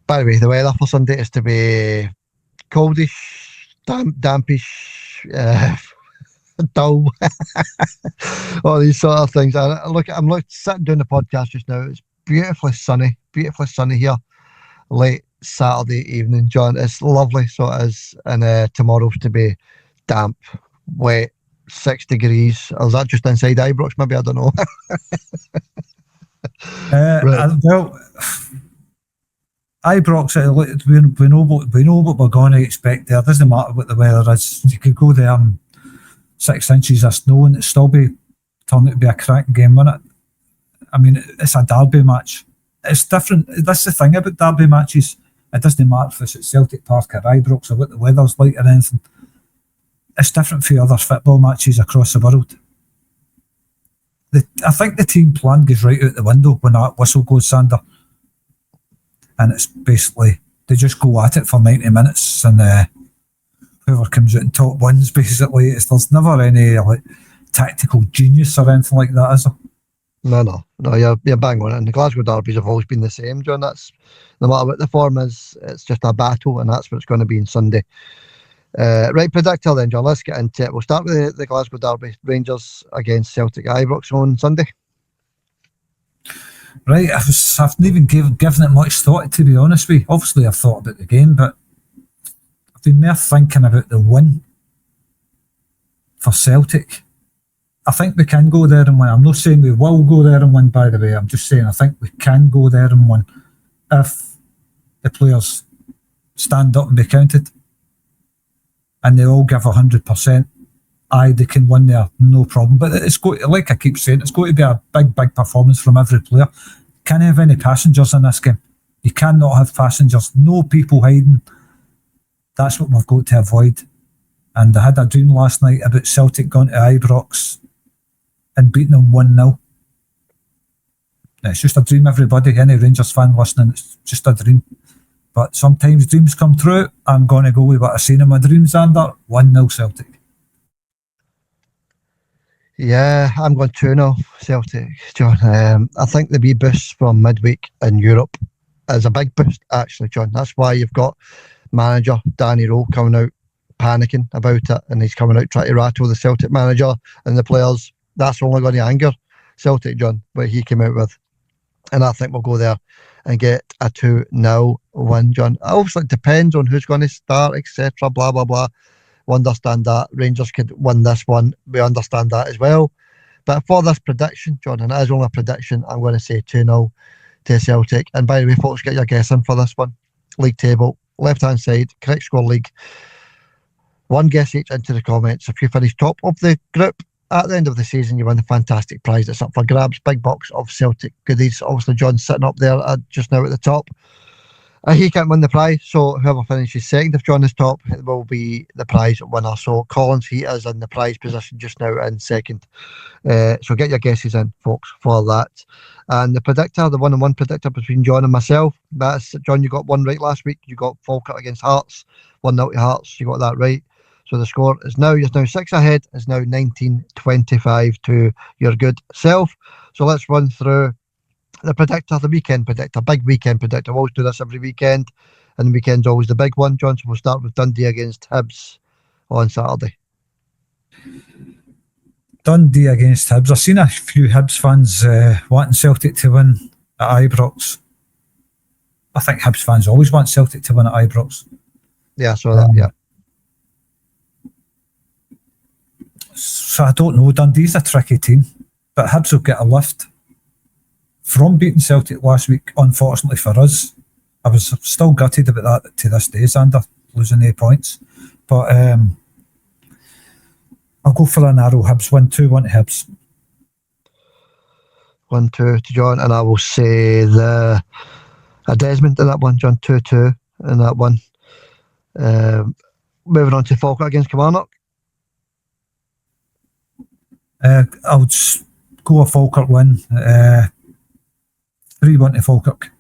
the way, the weather for Sunday is to be coldish, dampish, dull, all these sort of things. I'm sitting doing the podcast just now. It's beautifully sunny here, late Saturday evening, John. It's lovely, so it is. And tomorrow's to be damp, wet, 6 degrees. Or is that just inside Ibrox? Maybe, I don't know. Right. Well, Ibrox, we know what we're going to expect there. It doesn't matter what the weather is. You could go there 6 inches of snow and it'd still be turn out to be a cracking game, wouldn't it? I mean, it's a derby match. It's different. That's the thing about derby matches. It doesn't matter if it's at Celtic Park or Ibrox or what the weather's like or anything. It's different for other football matches across the world. I think the team plan goes right out the window when that whistle goes, Sander. And it's basically, they just go at it for 90 minutes and whoever comes out in top wins, basically. There's never any tactical genius or anything like that, is there? No, you're bang on it. And the Glasgow derbies have always been the same, John. That's no matter what the form is, it's just a battle, and that's what it's going to be on Sunday. Right, predictor then, John. Let's get into it. We'll start with the Glasgow derby, Rangers against Celtic Ibrox on Sunday. Right, I haven't even given it much thought, to be honest with you. Obviously, I've thought about the game, but I've been more thinking about the win for Celtic. I think we can go there and win. I'm not saying we will go there and win, by the way. I'm just saying I think we can go there and win if the players stand up and be counted and they all give 100%. They can win there, no problem. But it's got, like I keep saying, it's going to be a big performance from every player. Can't have any passengers in this game. You cannot have passengers. No people hiding. That's what we've got to avoid. And I had a dream last night about Celtic going to Ibrox and beating them 1-0. It's just a dream, everybody. Any Rangers fan listening, it's just a dream. But sometimes dreams come true. I'm going to go with what I've seen in my dreams, Xander. 1-0 Celtic. Yeah, I'm going 2-0 Celtic, John. I think the wee boost from midweek in Europe is a big boost, actually, John. That's why you've got manager Danny Rowe coming out panicking about it, and he's coming out trying to rattle the Celtic manager and the players. That's only going to anger Celtic, John, what he came out with. And I think we'll go there and get a 2-0 win, John. Obviously, it depends on who's going to start, etc., blah, blah, blah. We understand that. Rangers could win this one. We understand that as well. But for this prediction, John, and it is only a prediction, I'm going to say 2-0 to Celtic. And by the way, folks, get your guess in for this one. League table, left-hand side, correct score league. One guess each into the comments. If you finish top of the group, at the end of the season, you win a fantastic prize that's up for grabs. Big box of Celtic goodies. Obviously, John's sitting up there just now at the top. He can't win the prize, so whoever finishes second, if John is top, it will be the prize winner. So Collins, he is in the prize position just now in second. So get your guesses in, folks, for that. And the predictor, the 1-on-1 predictor between John and myself, that's John, you got one right last week. You got Falkirk against Hearts, 1-0 to Hearts. You got that right. So the score is now, you're now 6 ahead, is now 19-25 to your good self. So let's run through the predictor, the weekend predictor, big weekend predictor. We always do this every weekend, and the weekend's always the big one, John. So we'll start with Dundee against Hibs on Saturday. Dundee against Hibs. I've seen a few Hibs fans wanting Celtic to win at Ibrox. I think Hibs fans always want Celtic to win at Ibrox. Yeah, so that, yeah. So I don't know. Dundee's a tricky team, but Hibs will get a lift from beating Celtic last week. Unfortunately for us, I was still gutted about that to this day, Xander, losing 8 points. But I'll go for a narrow Hibs win, 2-1 Hibs. 1-2 to John, and I will say a Desmond in that one, John, 2-2 in that one. Moving on to Falkirk against Kilmarnock. I'll just go a Falkirk win, 3-1 to Falkirk.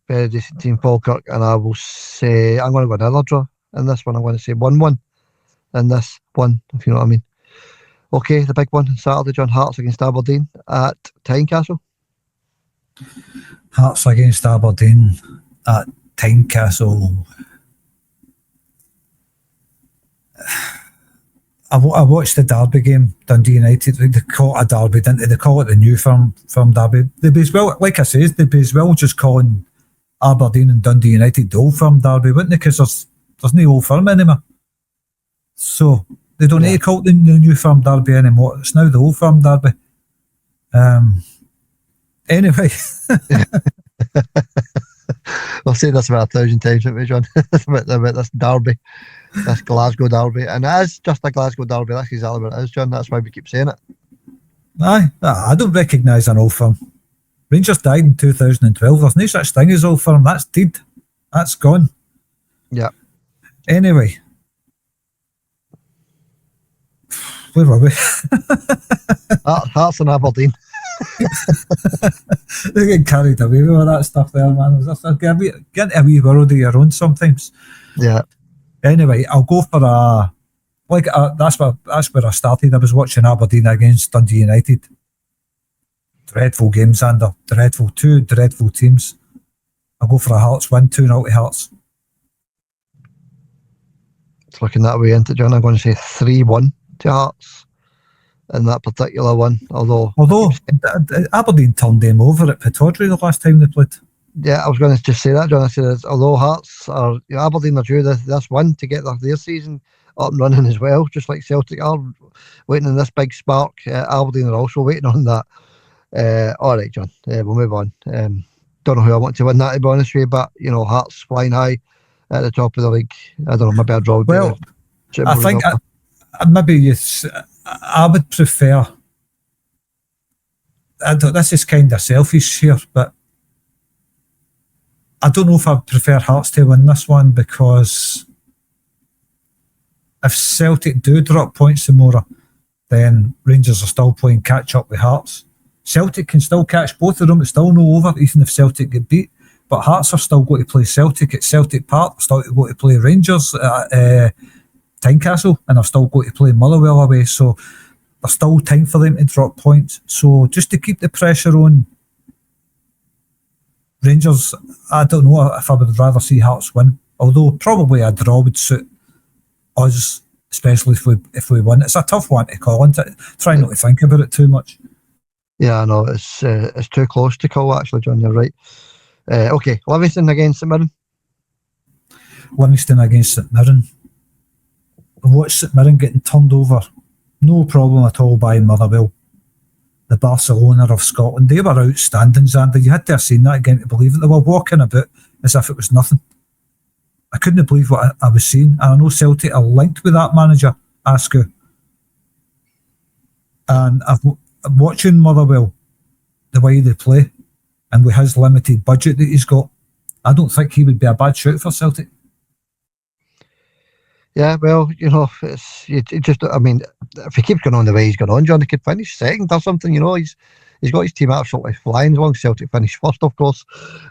Very decent team, Falkirk, and I will say I'm going to go another draw in this one. I'm going to say 1-1 in this one, if you know what I mean. Okay, the big one on Saturday, John, Hearts against Aberdeen at Tynecastle. Hearts against Aberdeen at Tynecastle. I watched the Derby game, Dundee United. They call it a Derby, didn't they? They call it the new firm Derby. They'd be as well, like I said, they'd be as well just calling Aberdeen and Dundee United the Old Firm Derby, wouldn't they? Because there's no Old Firm anymore. So they don't need to call it the new Firm Derby anymore. It's now the Old Firm Derby. Anyway. We'll say this about 1,000 times, haven't we, John? about this derby, this Glasgow derby. And it is just a Glasgow derby. That's exactly what it is, John. That's why we keep saying it. Aye, I don't recognise an Old Firm. Rangers died in 2012. There's no such thing as Old Firm. That's dead. That's gone. Yeah. Anyway. Where were we? Hearts and Aberdeen. They get carried away with all that stuff there, man. Get a wee world of your own sometimes. Yeah. Anyway, I'll go for that's where I started. I was watching Aberdeen against Dundee United. Dreadful games, Xander. Dreadful. Two dreadful teams. I'll go for a Hearts win, 2-0 to Hearts. It's looking that way, isn't it, John? I'm going to say 3-1 to Hearts in that particular one. Although Aberdeen turned them over at Pittodrie the last time they played. Yeah, I was going to just say that, John. I said, although Hearts are, Aberdeen are due this win to get their season up and running as well, just like Celtic are waiting on this big spark. Aberdeen are also waiting on that. All right, John. We'll move on. Don't know who I want to win that, to be honest with you, but Hearts flying high at the top of the league. I don't know, maybe I'd draw. Well, I think I would prefer. This is kind of selfish here, but I don't know if I prefer Hearts to win this one, because if Celtic do drop points tomorrow, then Rangers are still playing catch up with Hearts. Celtic can still catch both of them. It's still no over, even if Celtic get beat. But Hearts are still going to play Celtic at Celtic Park. They're still going to play Rangers at Tynecastle, and they're still going to play Motherwell away. So there's still time for them to drop points. So just to keep the pressure on Rangers, I don't know if I would rather see Hearts win. Although probably a draw would suit us, especially if we win. It's a tough one to call, isn't it? Try not to think about it too much. Yeah, I know. It's too close to call, actually, John. You're right. Okay, Livingston against St Mirren. Livingston against St Mirren. Watch St Mirren getting turned over. No problem at all by Motherwell. The Barcelona of Scotland. They were outstanding, Xander. You had to have seen that again to believe it. They were walking about as if it was nothing. I couldn't believe what I was seeing. And I know Celtic are linked with that manager, Askew. And I'm watching Motherwell, the way they play, and with his limited budget that he's got, I don't think he would be a bad shout for Celtic. Yeah, well, you just, I mean, if he keeps going on the way he's going on, John, he could finish second or something. He's got his team absolutely flying, as long as Celtic finish first, of course.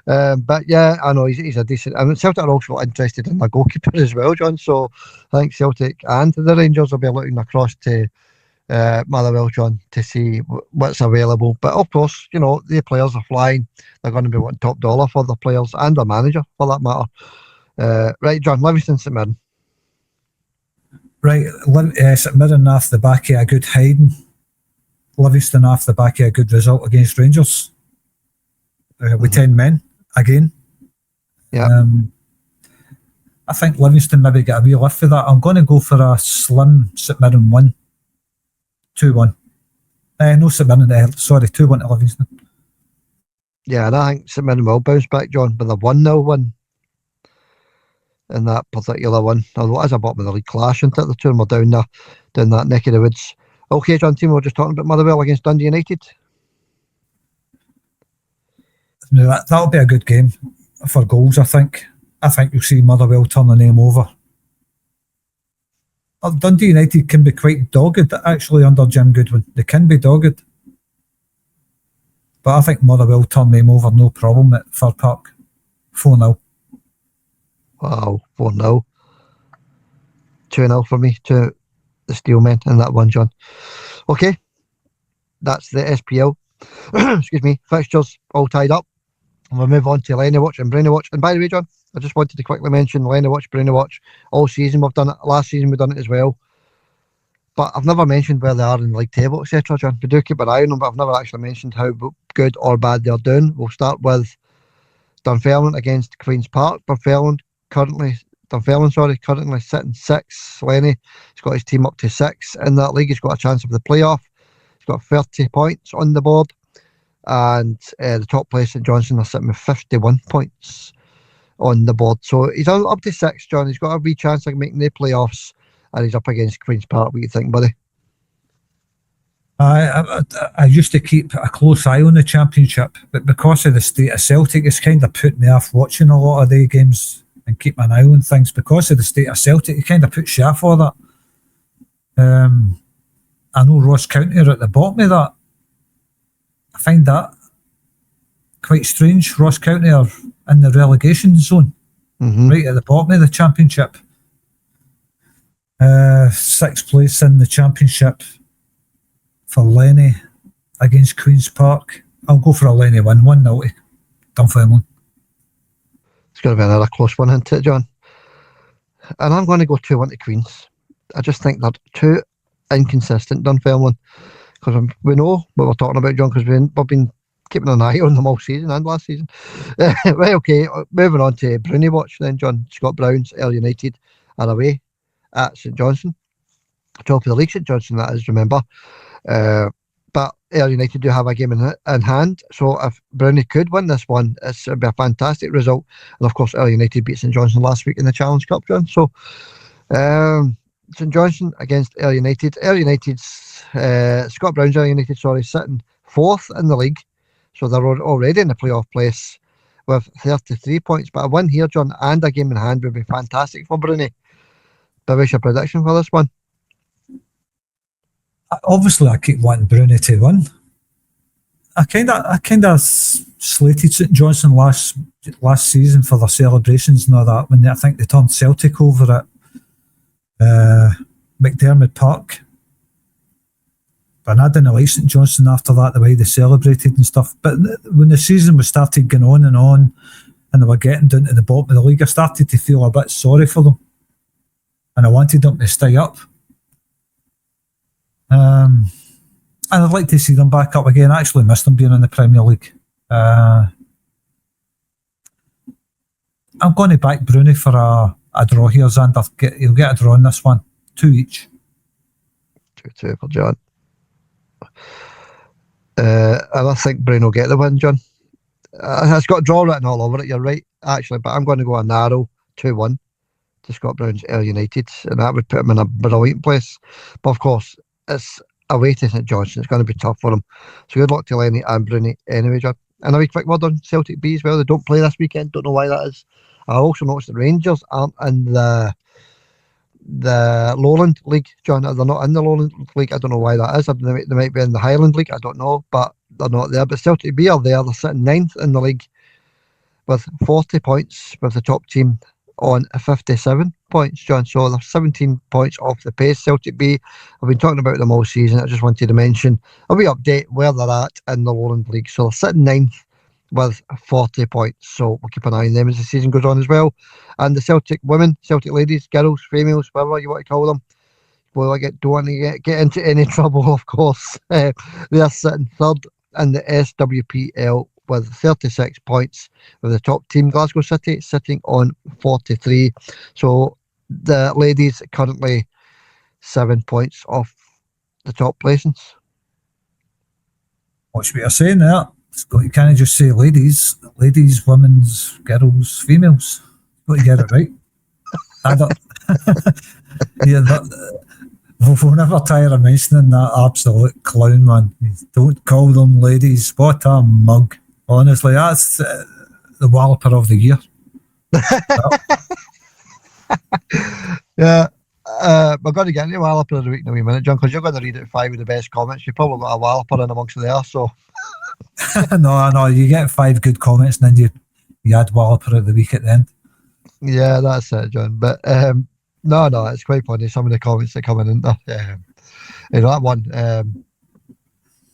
But yeah, I know he's a decent. I mean, Celtic are also interested in their goalkeeper as well, John. So I think Celtic and the Rangers will be looking across to Motherwell, John, to see what's available. But of course, the players are flying. They're going to be wanting top dollar for the players and their manager, for that matter. Right, John, Livingston St Mirren. Right, St Mirren off the back of a good hiding. Livingston off the back of a good result against Rangers. With 10 men again. Yeah. I think Livingston maybe get a wee lift for that. I'm going to go for a slim St Mirren 1. 2-1. No St Mirren, sorry, 2-1 to Livingston. Yeah, and I think St Mirren will bounce back, John, with a 1-0 win in that particular one. Although it is a bottom of the league clash, isn't it? The two of them are down that neck of the woods. Okay, John, team, we're just talking about Motherwell against Dundee United. That'll be a good game for goals, I think. I think you'll see Motherwell turn the name over. Dundee United can be quite dogged, actually, under Jim Goodwin. They can be dogged. But I think Motherwell turn them over, no problem, at Fir Park. 4-0. Wow, 4-0. 2-0 for me to the Steelmen in that one, John. Okay, that's the SPL. Excuse me, fixtures all tied up. And we'll move on to Lenny Watch and Brainy Watch. And by the way, John, I just wanted to quickly mention Lenny Watch, Brainy Watch. All season we've done it. Last season we've done it as well. But I've never mentioned where they are in the league table, etc., John. We do keep an eye on them, but I've never actually mentioned how good or bad they're doing. We'll start with Dunfermline against Queen's Park. Dunfermline currently sitting 6th. Lenny, he's got his team up to 6 in that league. He's got a chance of the playoff. He's got 30 points on the board. And the top place, St Johnstone, are sitting with 51 points on the board. So he's up to 6, John. He's got a wee chance of making the playoffs. And he's up against Queen's Park. What do you think, buddy? I used to keep a close eye on the Championship, but because of the state of Celtic, it's kind of put me off watching a lot of the games and keep an eye on things. Because of the state of Celtic, it kind of puts you off all that. I know Ross County are at the bottom of that. I find that quite strange. Ross County are in the relegation zone, right at the bottom of the Championship. 6th place in the Championship for Lenny against Queen's Park. I'll go for a Lenny win, 1-0 to Dunfermline. It's going to be another close one, isn't it, John? And I'm going to go 2-1 to Queens. I just think they're too inconsistent, Dunfermline. Because we know what we're talking about, John, because we've been keeping an eye on them all season and last season. Right, okay, moving on to Brownie Watch then, John. Scott Browns, Ayr United are away at St Johnstone. Top of the league, St Johnstone, that is, remember. But Ayr United do have a game in hand, so if Brownie could win this one, it would be a fantastic result. And of course, Ayr United beat St Johnstone last week in the Challenge Cup, John. So, St Johnstone against Ayr United. Ayr United's Scott Brown's Ayr United, sitting 4th in the league, so they're already in the playoff place with 33 points. But a win here, John, and a game in hand would be fantastic for Brownie. But what's your prediction for this one? Obviously, I keep wanting Brownie to win. I kind of slated St Johnstone last season for their celebrations and all that when I think they turned Celtic over at McDermott Park. But I didn't like St Johnstone after that, the way they celebrated and stuff. But when the season was started going on and they were getting down to the bottom of the league, I started to feel a bit sorry for them. And I wanted them to stay up. And I'd like to see them back up again. I actually missed them being in the Premier League. I'm going to back Brownie for a draw here, Xander. He'll get a draw in this one. 2 each. 2-2 for John. And I think Brownie will get the win, John. It's got a draw written all over it, you're right, actually, but I'm going to go a narrow 2-1 to Scott Brown's Ayr United, and that would put him in a brilliant place. But of course, it's away to St Johnstone. It's going to be tough for him. So good luck to Lenny and Brownie anyway, John. And a wee quick word on Celtic B as well. They don't play this weekend. Don't know why that is. I also noticed the Rangers aren't in the the Lowland League, John. They're not in the Lowland League. I don't know why that is. They might be in the Highland League. I don't know, but they're not there. But Celtic B are there. They're sitting 9th in the league with 40 points, with the top team on 57 points, John. So they're 17 points off the pace. Celtic B, I've been talking about them all season. I just wanted to mention a wee update where they're at in the Lowland League. So they're sitting 9th with 40 points. So we'll keep an eye on them as the season goes on as well. And the Celtic women, Celtic ladies, girls, females, whatever you want to call them, well, don't want to get into any trouble, of course. They are sitting 3rd in the SWPL with 36 points, with the top team, Glasgow City, sitting on 43. So the ladies currently 7 points off the top placings. Watch what you're saying there. You can't just say ladies, women's, girls, females. Got to get it right. I don't. Yeah, we'll never tire of mentioning that absolute clown, man. Don't call them ladies. What a mug. Honestly, that's the walloper of the year. Yeah. We're going to get into walloper of the week in a wee minute, John, because you're going to read out 5 of the best comments. You've probably got a walloper in amongst there, so. No, you get 5 good comments and then you add walloper of the week at the end. Yeah, that's it, John. But no, it's quite funny, some of the comments that are coming in there. That one,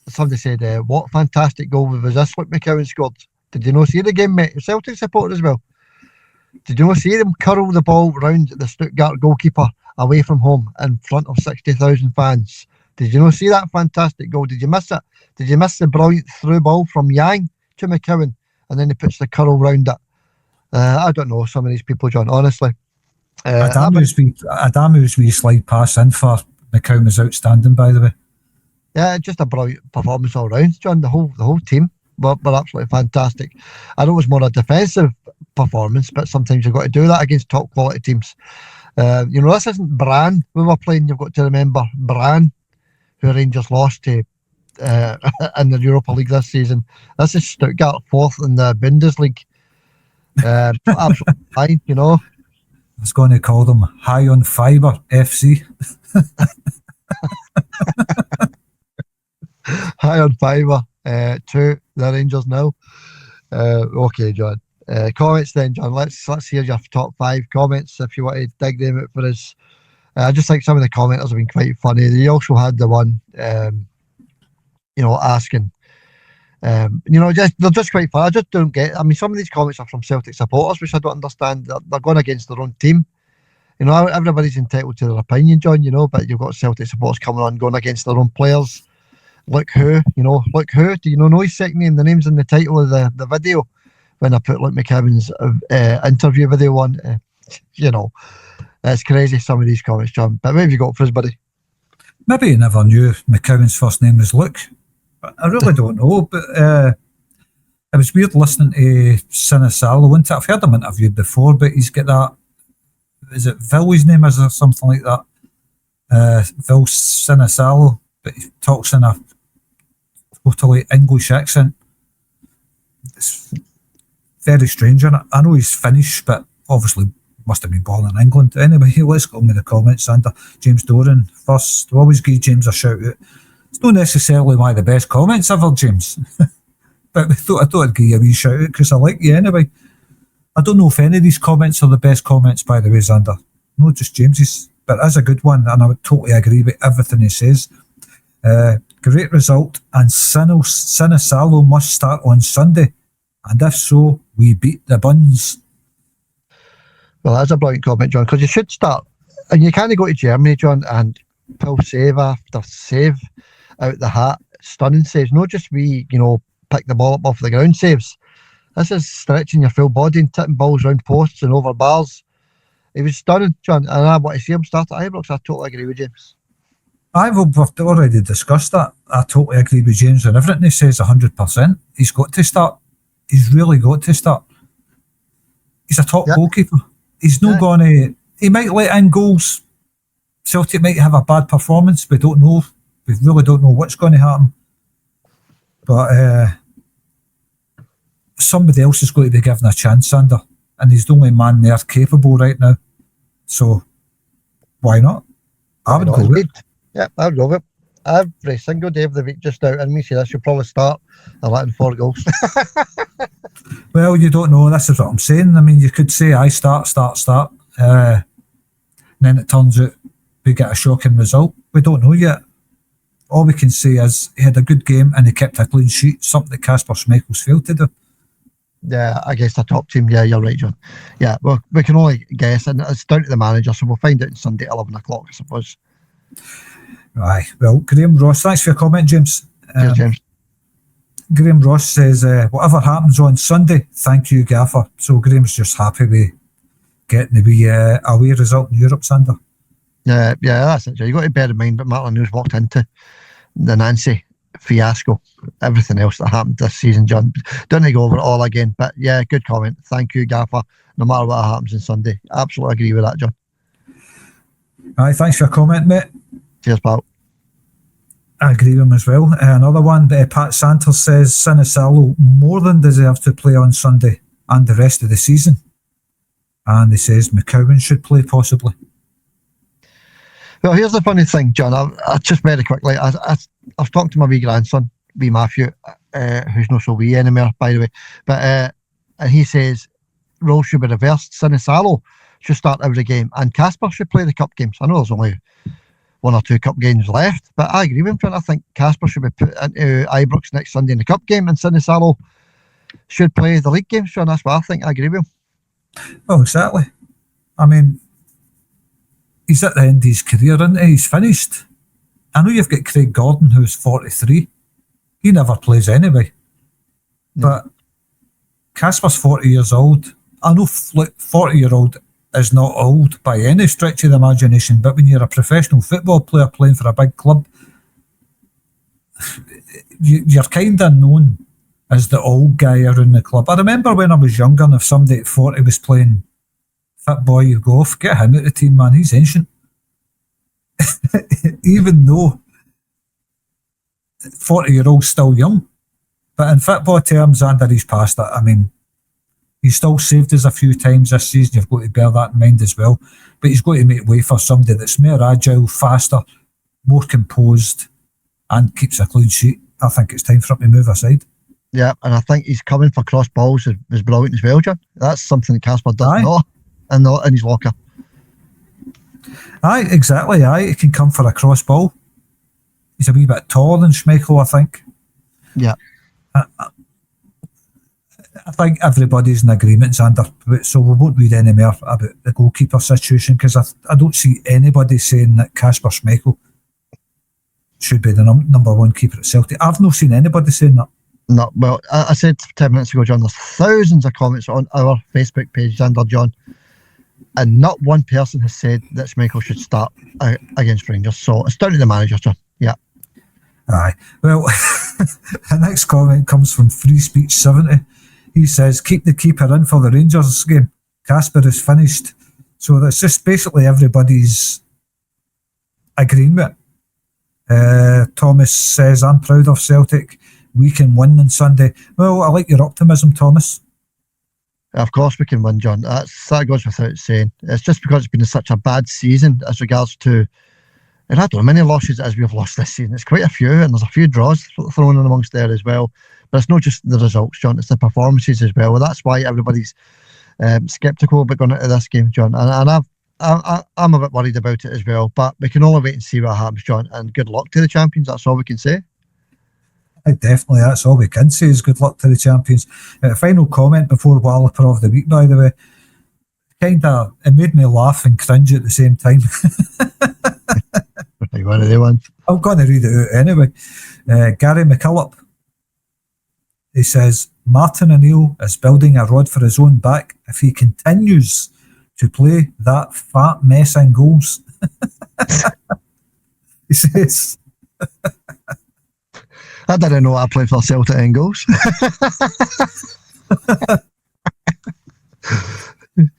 somebody said, what fantastic goal was this Luke McCowan scored? Did you not see the game, mate? Celtic supporter as well. Did you not see them curl the ball round the Stuttgart goalkeeper away from home in front of 60,000 fans? Did you not see that fantastic goal? Did you miss it? Did you miss the brilliant through ball from Yang to McCowan, and then he puts the curl round it? I don't know some of these people, John, honestly. Adamu's wee slide pass in for McCowan was outstanding, by the way. Yeah, just a brilliant performance all round, John. The whole team were absolutely fantastic. I know it was more a defensive performance, but sometimes you've got to do that against top quality teams. This isn't Brann we were playing. You've got to remember Brann, who Rangers lost to in the Europa League this season. This is Stuttgart, 4th in the Bundesliga. Absolutely fine, I was going to call them High on Fibre FC. High on Fibre to the Rangers now. Okay, John. Comments then, John. Let's hear your top 5 comments if you want to dig them out for us. I just think some of the commenters have been quite funny. They also had the one, asking, they're just quite fun. I just don't get. I mean, some of these comments are from Celtic supporters, which I don't understand. They're going against their own team. Everybody's entitled to their opinion, John. But you've got Celtic supporters coming on going against their own players. Look who. Look who. Do you know his second name? The name's in the title of the video. When I put Luke McCowan's interview video on, it's crazy, some of these comments, John. But maybe you got for us, buddy. Maybe you never knew McCowan's first name was Luke. I really don't know, but it was weird listening to Sinisalo, wasn't it? I've heard him interviewed before, but he's got that, is it Phil his name is or something like that? Phil Sinisalo, but he talks in a totally English accent. It's very strange, and I know he's Finnish, but obviously must have been born in England. Anyway, let's go with the comments. Under James Doran first. We'll always give James a shout out. It's not necessarily one of the best comments ever, James, but I thought I'd give you a wee shout out because I like you anyway. I don't know if any of these comments are the best comments, by the way, Xander. No, just James's, but that's a good one, and I would totally agree with everything he says. Great result, and Sinisalo must start on Sunday. And if so, we beat the Buns. Well, that's a brilliant comment, John, because you should start. And you can't go to Germany, John, and pull save after save out the hat. Stunning saves. Not just pick the ball up off the ground saves. This is stretching your full body and tipping balls round posts and over bars. It was stunning, John. And I want to see him start at Ibrox. I totally agree with James. We've already discussed that. I totally agree with James and everything he says 100%. He's got to start. He's really got to start. He's a top goalkeeper. He's not going to... He might let in goals. Celtic might have a bad performance. We don't know. We really don't know what's going to happen. But somebody else is going to be given a chance, Sander. And he's the only man there capable right now. So Why not? I would go with it. Yeah, I would go with it. Every single day of the week just now, and me say this, you'll probably start 4 goals. Well, you don't know. This is what I'm saying. I mean, you could say, I start. And then it turns out we get a shocking result. We don't know yet. All we can say is he had a good game and he kept a clean sheet, something that Kasper Schmeichel's failed to do. Yeah, against a top team. Yeah, you're right, John. Yeah, well, we can only guess, and it's down to the manager, so we'll find out on Sunday at 11 o'clock, I suppose. Right. Well, Graham Ross, thanks for your comment, James. Cheers, James. Graham Ross says, whatever happens on Sunday, thank you, Gaffer. So Graham's just happy with getting the wee away result in Europe, Sander. Yeah, that's it. You've got to bear in mind, but Martin News walked into the Nancy fiasco, everything else that happened this season, John. Don't go over it all again, but yeah, good comment. Thank you, Gaffer. No matter what happens on Sunday, absolutely agree with that, John. All right, thanks for your comment, mate. Cheers, pal. I agree with him as well. Another one, Pat Santos says Sinisalo more than deserves to play on Sunday and the rest of the season. And he says McCowan should play possibly. Well, here's the funny thing, John. I just very quickly, I was talking to my wee grandson, wee Matthew, who's not so wee anymore, by the way. But and he says roles should be reversed. Sinisalo should start every game, and Kasper should play the cup games. I know there's only 1 or 2 cup games left, but I agree with him. I think Kasper should be put into Ibrox next Sunday in the cup game, and Sinisalo should play the league games. So that's what I think. I agree with him. Oh, exactly. I mean, he's at the end of his career, isn't he? He's finished. I know you've got Craig Gordon, who's 43. He never plays anyway. No. But Kasper's 40 years old. I know 40-year-old is not old by any stretch of the imagination, but when you're a professional football player playing for a big club, you're kind of known as the old guy around the club. I remember when I was younger, and if somebody at 40 was playing fit boy, you go off, get him out of the team, man, he's ancient. Even though 40-year-old's still young. But in football terms, under he's past that. I mean, he's still saved us a few times this season. You've got to bear that in mind as well. But he's got to make way for somebody that's more agile, faster, more composed, and keeps a clean sheet. I think it's time for him to move aside. Yeah, and I think he's coming for cross balls is brilliant as well, John. That's something that Kasper does not in his locker. Aye, exactly. Aye, he can come for a cross ball. He's a wee bit taller than Schmeichel, I think. Yeah. I think everybody's in agreement, Xander, so we won't read any more about the goalkeeper situation, because I don't see anybody saying that Kasper Schmeichel should be the number one keeper at Celtic. I've not seen anybody saying that. No, well, I said 10 minutes ago, John, there's thousands of comments on our Facebook page, Xander, John, and not one person has said that Schmeichel should start against Rangers. So it's down to the manager, John. Yeah. Aye. Well, the next comment comes from Free Speech 70. He says, keep the keeper in for the Rangers game. Kasper is finished. So that's just basically everybody's agreeing with it. Thomas says, I'm proud of Celtic. We can win on Sunday. Well, I like your optimism, Thomas. Of course we can win, John. That goes without saying. It's just because it's been such a bad season as regards to, and I don't know how many losses as we've lost this season. It's quite a few, and there's a few draws thrown in amongst there as well. But it's not just the results, John, it's the performances as well. That's why everybody's sceptical about going into this game, John. And I'm a bit worried about it as well. But we can only wait and see what happens, John. And good luck to the champions. That's all we can say. Definitely, that's all we can say is good luck to the champions. Final comment before Walliper of the week, by the way. It made me laugh and cringe at the same time. One of the ones. I'm going to read it out anyway. Gary McCulloch. He says, Martin O'Neill is building a rod for his own back if he continues to play that fat mess in goals. He says... I didn't know I played for Celtic in goals.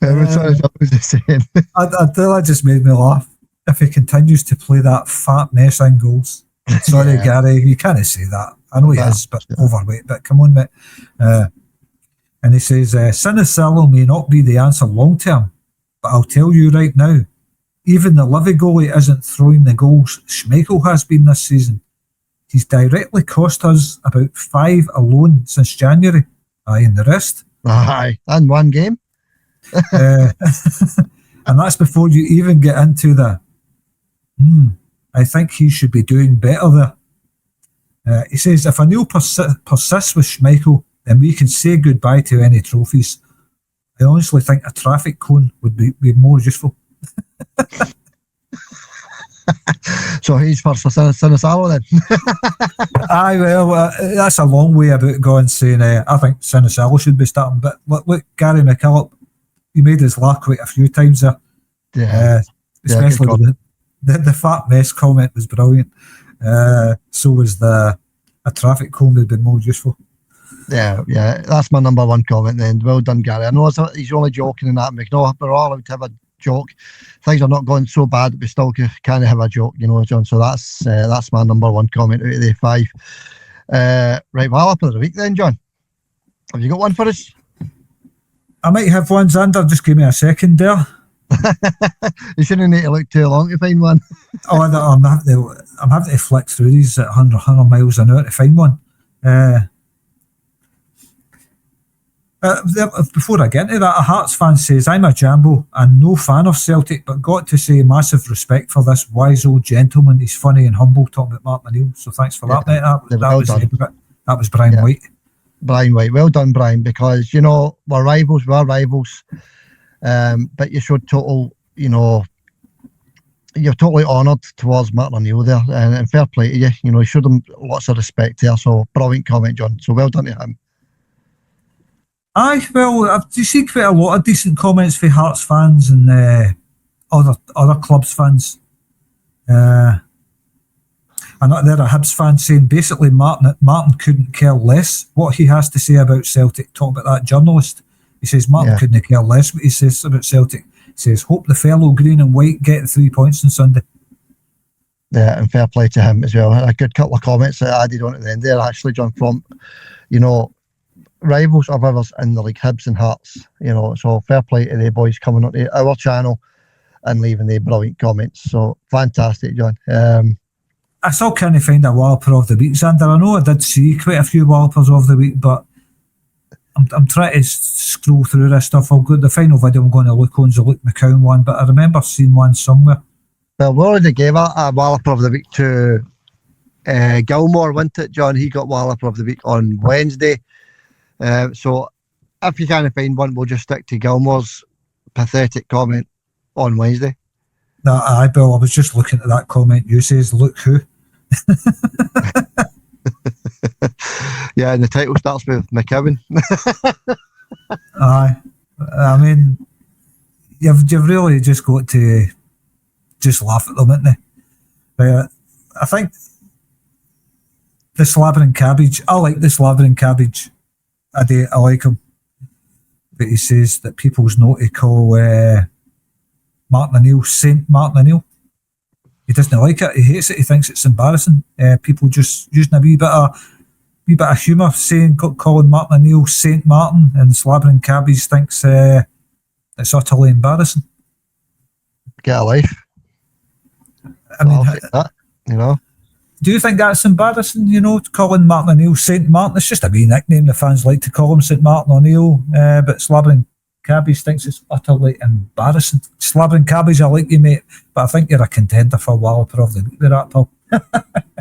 Sorry, I was just saying. That just made me laugh. If he continues to play that fat mess in goals. Sorry, yeah. Gary, you can't say that. I know he is, but overweight, but come on, mate. And he says, Sinisalo may not be the answer long term, but I'll tell you right now, Even the Livy goalie isn't throwing the goals Schmeichel has been this season. He's directly cost us about 5 alone since January. Aye, and the rest. Aye, and one game. And that's before you even get into the, I think he should be doing better there. He says, if O'Neill persists with Schmeichel, then we can say goodbye to any trophies. I honestly think a traffic cone would be more useful. So he's for Sinisalo then. Aye, well, that's a long way about going saying I think Sinisalo should be starting. But look, Gary McKillop, he made us laugh quite a few times there. Yeah. Especially the fat mess comment was brilliant. So was a traffic cone would be more useful. Yeah, that's my number one comment then. Well done, Gary. I know he's only joking in that, and we're all allowed to have a joke. Things are not going so bad, but we still kind of have a joke, John. So that's my number one comment out of the 5. Right, Wallop of the week then, John. Have you got one for us? I might have one, Xander. Just give me a second there. You shouldn't need to look too long to find one. I'm having to flick through these at 100 miles an hour to find one. Before I get into that, a Hearts fan says, I'm a Jambo and no fan of Celtic, but got to say massive respect for this wise old gentleman. He's funny and humble, talking about Mark O'Neill. So thanks for that, mate. That was Brian White. Brian White. Well done, Brian, because, we're rivals, but you showed you're totally honoured towards Martin O'Neill there, and fair play to you. You showed him lots of respect there, so brilliant comment, John. So well done to him. Aye, well, I've seen quite a lot of decent comments for Hearts fans and other clubs fans. And there a Hibs fan saying basically Martin couldn't care less what he has to say about Celtic. Talking about that journalist, he says Martin couldn't care less what he says about Celtic. He says, hope the fellow green and white get the 3 points on Sunday. Yeah, and fair play to him as well. A good couple of comments that I added on at the end there, actually, John, from, rivals of ours in the league, Hibs and Hearts, so fair play to the boys coming onto our channel and leaving the brilliant comments. So fantastic, John. I still can't find a Walloper of the week, Xander. I know I did see quite a few Wallopers of the week, but I'm trying to scroll through this stuff. I'll go the final video I'm going to look on is the Luke McCown one, but I remember seeing one somewhere. Well, we already gave a Walloper of the week to Gilmore, wasn't it, John? He got Walloper of the week on Wednesday. So if you can't find one, we'll just stick to Gilmore's pathetic comment on Wednesday. No, aye, Bill, I was just looking at that comment. You says, look who. Yeah, and the title starts with McKibben. Aye. I mean, you've really just got to just laugh at them, haven't they? I think the Slabbering Cabbage, I like the Slabbering Cabbage. I like him. But he says that people's not to call Martin O'Neill Saint Martin O'Neill. He doesn't like it. He hates it. He thinks it's embarrassing. People just using a wee bit of humour, calling Martin O'Neill Saint Martin, and Slabbering Cabbage thinks it's utterly embarrassing. Get a life. I mean, that, do you think that's embarrassing, calling Martin O'Neill Saint Martin? It's just a wee nickname. The fans like to call him Saint Martin O'Neill, but Slabbering Cabbage thinks it's utterly embarrassing. Slabbering Cabbage, I like you, mate, but I think you're a contender for Walloper of the week with that, Paul.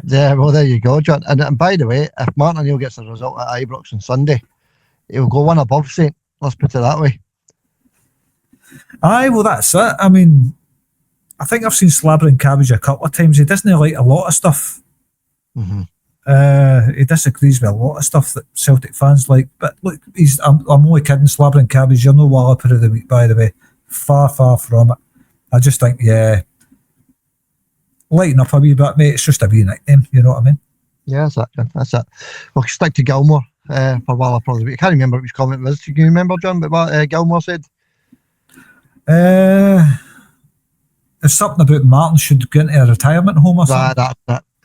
Yeah, well, there you go, John. And by the way, if Martin O'Neill gets a result at Ibrox on Sunday, he'll go one above Saint. Let's put it that way. Aye, well, that's it. I mean, I think I've seen Slabbering Cabbage a couple of times. He doesn't like a lot of stuff. Mm-hmm. He disagrees with a lot of stuff that Celtic fans like. But look, I'm only kidding. Slabbering Cabbage, you're no Walloper of the week, by the way. Far, far from it. I just think, lighten up a wee bit, mate. It's just a wee nickname, you know what I mean? Yeah, that's it, John. That's it. We'll stick to Gilmore for Walloper of the week. I can't remember which comment it was. Can you remember, John, what Gilmore said? There's something about Martin should go into a retirement home or something.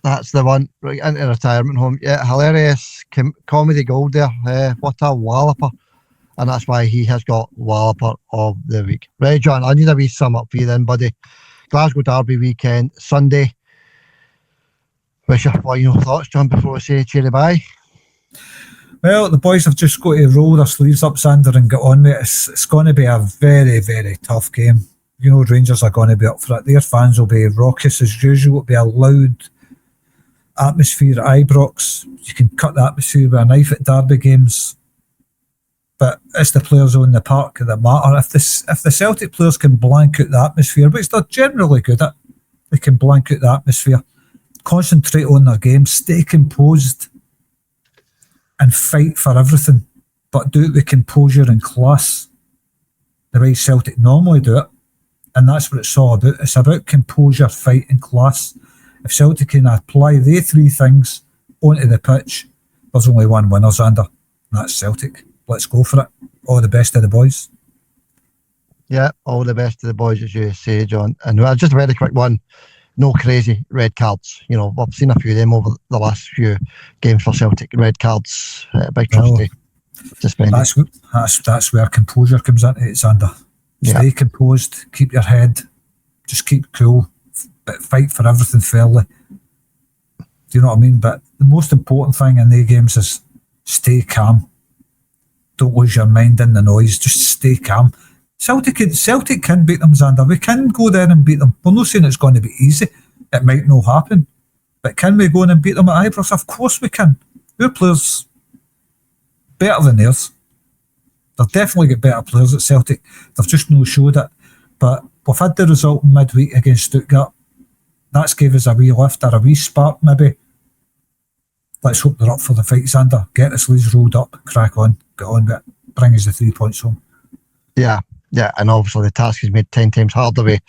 That's the one. Right, into a retirement home. Yeah, hilarious comedy gold there. What a Walloper. And that's why he has got Walloper of the week. Right, John, I need a wee sum up for you then, buddy. Glasgow Derby weekend, Sunday. What's your final thoughts, John, before we say cheery bye? Well, the boys have just got to roll their sleeves up, Xander, and get on with it. It's going to be a very, very tough game. You know, Rangers are going to be up for it. Their fans will be raucous as usual. It'll be a loud atmosphere at Ibrox. You can cut the atmosphere with a knife at derby games. But it's the players on the park that matter. If the Celtic players can blank out the atmosphere, which they're generally good at, they can blank out the atmosphere, concentrate on their game, stay composed, and fight for everything, but do it with composure and class, the way Celtic normally do it. And that's what it's all about. It's about composure, fight, and class. If Celtic can apply the three things onto the pitch, there's only one winner, Xander, and that's Celtic. Let's go for it. All the best to the boys. Yeah, all the best to the boys, as you say, John. And just a very quick one. No crazy red cards. You know, I've seen a few of them over the last few games for Celtic. Red cards, big trustee, suspended. That's where composure comes into it, Xander. Stay composed, keep your head, just keep cool, but fight for everything fairly. Do you know what I mean? But the most important thing in the games is stay calm. Don't lose your mind in the noise. Just stay calm. Celtic can beat them, Xander. We can go there and beat them. We're not saying it's going to be easy. It might not happen. But can we go in and beat them at Ibrox? Of course we can. Our players better than theirs. They've definitely got better players at Celtic. They've just not showed it. But we've had the result in midweek against Stuttgart. That's gave us a wee lift or a wee spark maybe. Let's hope they're up for the fight, Xander. Get the sleeves rolled up, crack on, get on with it. Bring us the 3 points home. Yeah, and obviously the task is made 10 times harder with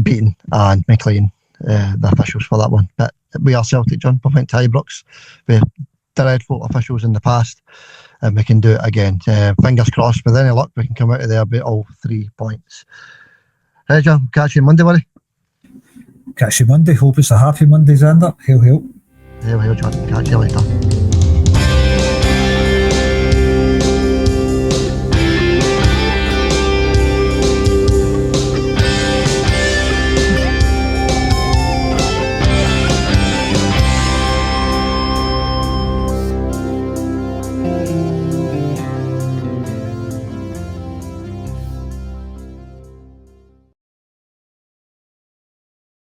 beating and McLean, the officials for that one. But we are Celtic, John. We went to Ibrox with dreadful officials in the past, and we can do it again. Fingers crossed, with any luck, we can come out of there with all 3 points. Hey, John, catch you Monday, buddy. Catch you Monday. Hope it's a happy Monday, Xander. Hail, hail. Hail, John. Catch you later.